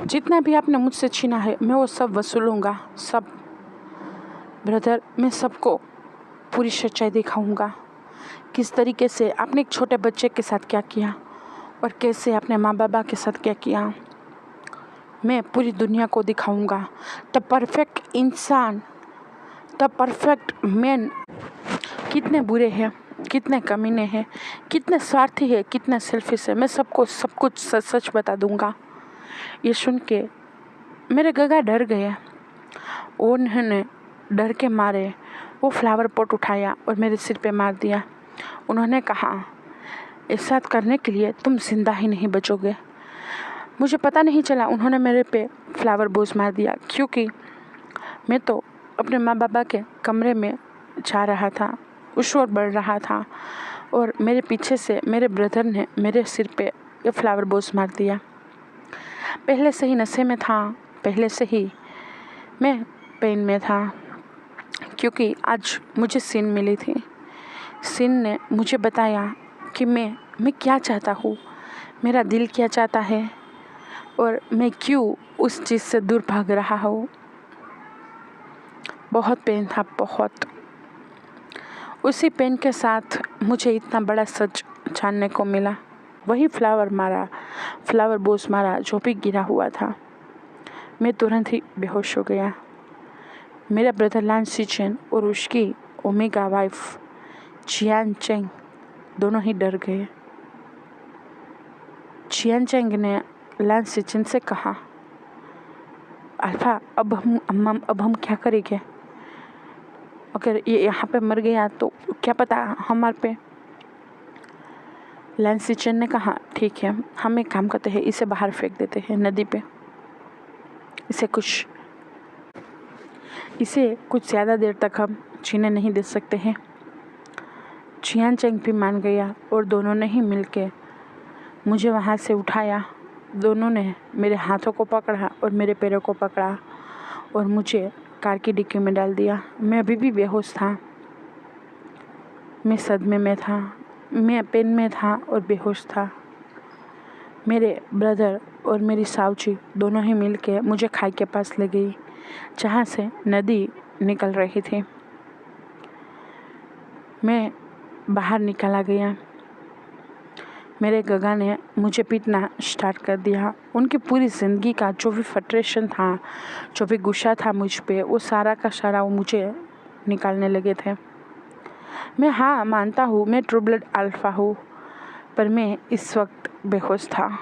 Speaker 1: जितना भी आपने मुझसे छीना है, मैं वो सब वसूलूँगा, सब। ब्रदर, मैं सबको पूरी सच्चाई दिखाऊँगा, किस तरीके से आपने एक छोटे बच्चे के साथ क्या किया और कैसे आपने माँ बाबा के साथ क्या किया। मैं पूरी दुनिया को दिखाऊंगा द परफेक्ट इंसान, द परफेक्ट मैन कितने बुरे हैं, कितने कमीने हैं, कितने स्वार्थी है, कितने सेल्फिश है। मैं सबको सब कुछ सच सच बता दूंगा। ये सुन के मेरे गगा डर गए। उन्होंने डर के मारे वो फ्लावर पॉट उठाया और मेरे सिर पे मार दिया। उन्होंने कहा, ऐसा करने के लिए तुम जिंदा ही नहीं बचोगे। मुझे पता नहीं चला उन्होंने मेरे पे फ्लावर बोझ मार दिया, क्योंकि मैं तो अपने माँ बाबा के कमरे में जा रहा था, उस ओर बढ़ रहा था और मेरे पीछे से मेरे ब्रदर ने मेरे सिर पे ये फ्लावर बोझ मार दिया। पहले से ही नशे में था, पहले से ही मैं पेन में था, क्योंकि आज मुझे सीन मिली थी। सीन ने मुझे बताया कि मैं क्या चाहता हूँ, मेरा दिल क्या चाहता है और मैं क्यों उस चीज़ से दूर भाग रहा हूँ। बहुत पेन था, बहुत। उसी पेन के साथ मुझे इतना बड़ा सच जानने को मिला। वही फ्लावर बोस मारा जो भी गिरा हुआ था। मैं तुरंत ही बेहोश हो गया। मेरा ब्रदर लान सिचेन और उसकी ओमेगा वाइफ चियान चेंग दोनों ही डर गए। चियान चेंग ने लान सिचेन से कहा, अल्फा, अब हम क्या करेंगे? अगर ये यहाँ पे मर गया तो क्या पता हमारे पे। लान सिचेन ने कहा, ठीक है, हम एक काम करते हैं, इसे बाहर फेंक देते हैं नदी पे। इसे कुछ ज़्यादा देर तक हम जीने नहीं दे सकते हैं। चियान चेंग भी मान गया और दोनों ने ही मिलके मुझे वहाँ से उठाया। दोनों ने मेरे हाथों को पकड़ा और मेरे पैरों को पकड़ा और मुझे कार की डिक्की में डाल दिया। मैं अभी भी बेहोश था। मैं सदमे में था, मैं पेन में था और बेहोश था। मेरे ब्रदर और मेरी साउजी दोनों ही मिलके मुझे खाई के पास ले गई, जहाँ से नदी निकल रही थी। मैं बाहर निकला गया। मेरे गगा ने मुझे पीटना स्टार्ट कर दिया। उनकी पूरी ज़िंदगी का जो भी फ्रस्ट्रेशन था, जो भी गुस्सा था मुझ पे, वो सारा का सारा वो मुझे निकालने लगे थे। मैं मानता हूँ मैं ट्रू ब्लड अल्फा हूँ, पर मैं इस वक्त बेहोश था।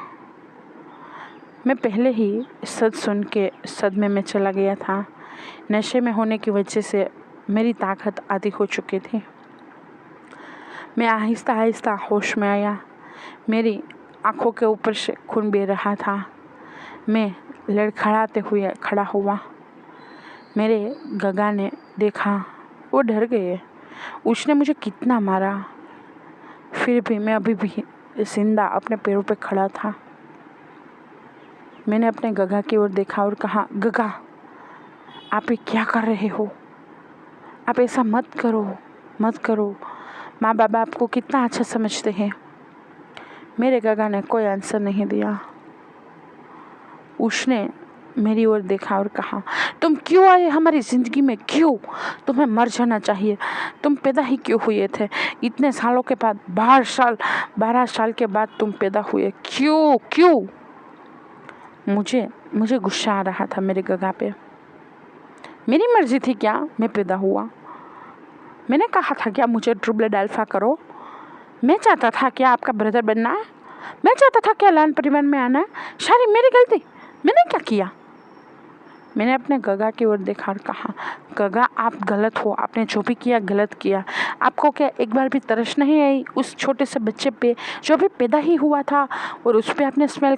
Speaker 1: मैं पहले ही सच सुन के सदमे में चला गया था। नशे में होने की वजह से मेरी ताकत आधी हो चुकी थी। मैं आहिस्ता आहिस्ता होश में आया। मेरी आंखों के ऊपर से खून बह रहा था। मैं लड़खड़ाते हुए खड़ा हुआ। मेरे गगा ने देखा, वो डर गए। उसने मुझे कितना मारा, फिर भी मैं अभी भी जिंदा अपने पैरों पे खड़ा था। मैंने अपने गगा की ओर देखा और कहा, गगा, आप ये क्या कर रहे हो? आप ऐसा मत करो। माँ बाबा आपको कितना अच्छा समझते हैं। मेरे गगा ने कोई आंसर नहीं दिया। उसने मेरी ओर देखा और कहा, तुम क्यों आए हमारी ज़िंदगी में? क्यों? तुम्हें मर जाना चाहिए। तुम पैदा ही क्यों हुए थे? इतने सालों के बाद, 12 साल के बाद तुम पैदा हुए। क्यों? मुझे गुस्सा आ रहा था मेरे गगा पे। मेरी मर्जी थी क्या मैं पैदा हुआ? मैंने कहा था क्या मुझे ट्रू ब्लड अल्फा करो? मैं चाहता था क्या आपका ब्रदर बनना? मैं चाहता था क्या लान परिवार में आना? सारी मेरी गलती। मैंने क्या किया? मैंने अपने गगा की ओर देखा और कहा, गगा, आप गलत हो। आपने जो भी किया गलत किया। आपको क्या एक बार भी तरस नहीं आई उस छोटे से बच्चे पे जो भी पैदा ही हुआ था और उस पर आपने स्पेल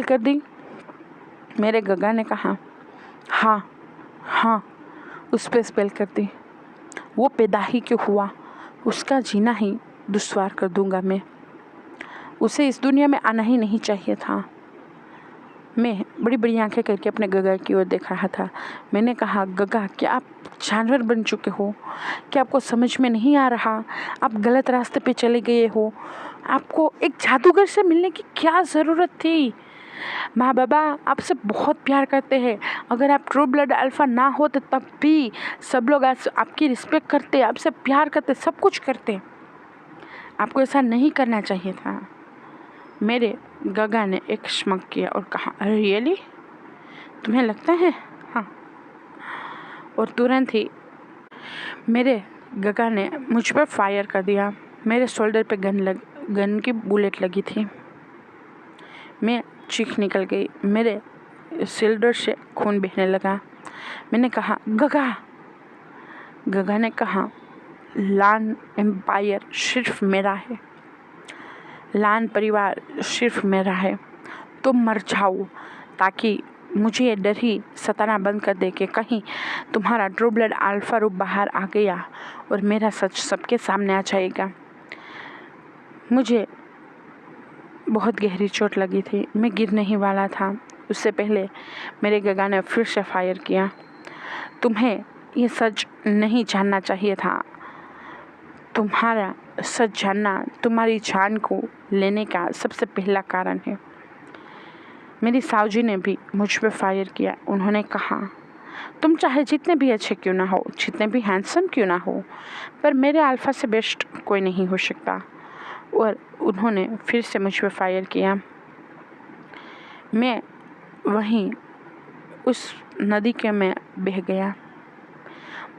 Speaker 1: कर दी? मेरे गगा ने कहा, हाँ, उस पर स्पेल कर दी। वो पैदा ही क्यों हुआ, उसका जीना ही दुश्वार कर दूंगा मैं। उसे इस दुनिया में आना ही नहीं चाहिए था। मैं बड़ी बड़ी आंखें करके अपने गगा की ओर देख रहा था। मैंने कहा, गगा, क्या आप जानवर बन चुके हो? क्या आपको समझ में नहीं आ रहा? आप गलत रास्ते पे चले गए हो। आपको एक जादूगर से मिलने की क्या ज़रूरत थी? माँ बाबा आपसे बहुत प्यार करते हैं। अगर आप ट्रू ब्लड अल्फा ना होते तब भी सब लोग आपकी रिस्पेक्ट करते, आपसे प्यार करते, सब कुछ करते। आपको ऐसा नहीं करना चाहिए था। मेरे गगा ने एक स्मक किया और कहा, रियली? तुम्हें लगता है? हाँ। और तुरंत ही मेरे गगा ने मुझ पर फायर कर दिया। मेरे शोल्डर पे गन की बुलेट लगी थी। मैं चीख निकल गई। मेरे शोल्डर से खून बहने लगा। मैंने कहा, गगा ने कहा, लान एम्पायर सिर्फ मेरा है। लान परिवार सिर्फ मेरा है। तुम मर जाओ ताकि मुझे ये डर ही सताना बंद कर दे कि कहीं तुम्हारा ट्रू ब्लड अल्फा रूप बाहर आ गया और मेरा सच सबके सामने आ जाएगा। मुझे बहुत गहरी चोट लगी थी। मैं गिरने ही वाला था। उससे पहले मेरे गगा ने फिर से फायर किया। तुम्हें ये सच नहीं जानना चाहिए था। तुम्हारा सच जानना तुम्हारी जान को लेने का सबसे पहला कारण है। मेरी साउजी ने भी मुझ पर फायर किया। उन्होंने कहा, तुम चाहे जितने भी अच्छे क्यों ना हो, जितने भी हैंडसम क्यों ना हो, पर मेरे अल्फा से बेस्ट कोई नहीं हो सकता। और उन्होंने फिर से मुझ पर फायर किया। मैं वहीं उस नदी के में बह गया।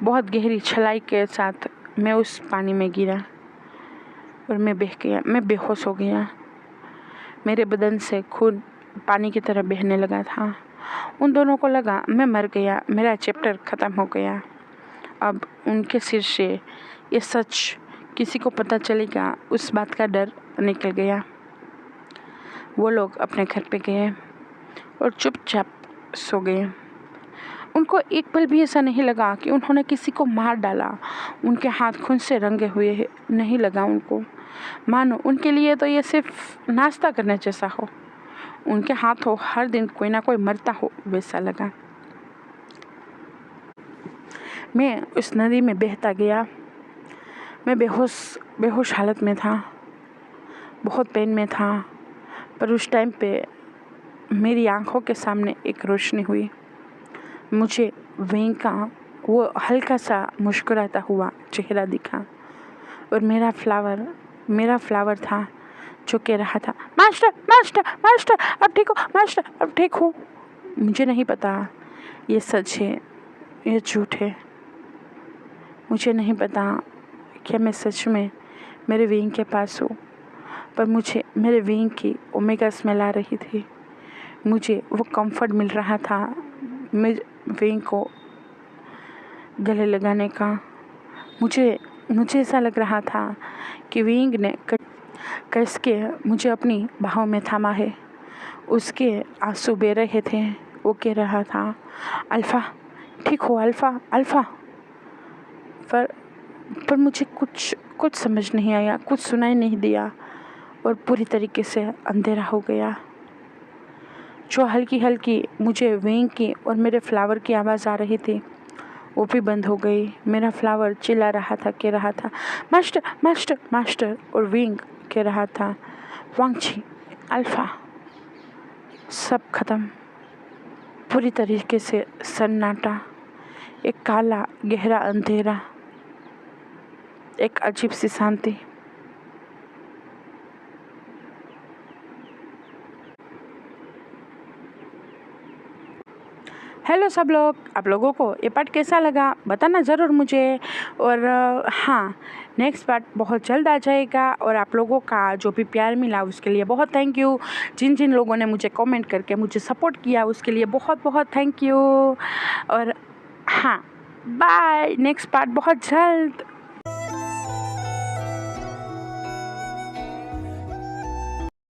Speaker 1: बहुत गहरी छलाई के साथ मैं उस पानी में गिरा और मैं बह गया। मैं बेहोश हो गया। मेरे बदन से खून पानी की तरह बहने लगा था। उन दोनों को लगा मैं मर गया, मेरा चैप्टर ख़त्म हो गया। अब उनके सिर से ये सच किसी को पता चलेगा, उस बात का डर निकल गया। वो लोग अपने घर पे गए और चुपचाप सो गए। उनको एक पल भी ऐसा नहीं लगा कि उन्होंने किसी को मार डाला। उनके हाथ खून से रंगे हुए नहीं लगा उनको, मानो उनके लिए तो ये सिर्फ नाश्ता करने जैसा हो। उनके हाथों हर दिन कोई ना कोई मरता हो वैसा लगा। मैं उस नदी में बहता गया। मैं बेहोश हालत में था, बहुत पेन में था। पर उस टाइम पे मेरी आंखों के सामने एक रोशनी हुई। मुझे वेंग का वो हल्का सा मुस्कुराता हुआ चेहरा दिखा और मेरा फ्लावर था जो कह रहा था, मास्टर मास्टर मास्टर अब ठीक हो, मास्टर अब ठीक हूँ। मुझे नहीं पता ये सच है ये झूठ है। मुझे नहीं पता क्या मैं सच में मेरे विंग के पास हूँ, पर मुझे मेरे विंग की ओमेगा स्मेल आ रही थी। मुझे वो कंफर्ट मिल रहा था मेरे विंग को गले लगाने का। मुझे ऐसा लग रहा था कि विंग ने कस के मुझे अपनी बाहों में थामा है। उसके आंसू बह रहे थे। वो कह रहा था, अल्फ़ा ठीक हो, अल्फ़ा अल्फ़ा। पर मुझे कुछ समझ नहीं आया, कुछ सुनाई नहीं दिया और पूरी तरीके से अंधेरा हो गया। जो हल्की हल्की मुझे विंग की और मेरे फ्लावर की आवाज़ आ रही थी वो भी बंद हो गई। मेरा फ्लावर चिल्ला रहा था, कह रहा था, मास्टर मास्टर मास्टर। और विंग कह रहा था, वांगची अल्फ़ा। सब खत्म, पूरी तरीके से सन्नाटा, एक काला गहरा अंधेरा, एक अजीब सी शांति। हेलो सब लोग, आप लोगों को ये पार्ट कैसा लगा बताना ज़रूर मुझे। और हाँ, नेक्स्ट पार्ट बहुत जल्द आ जाएगा। और आप लोगों का जो भी प्यार मिला उसके लिए बहुत थैंक यू। जिन जिन लोगों ने मुझे कमेंट करके मुझे सपोर्ट किया उसके लिए बहुत बहुत थैंक यू। और हाँ, बाय, नेक्स्ट पार्ट बहुत जल्द।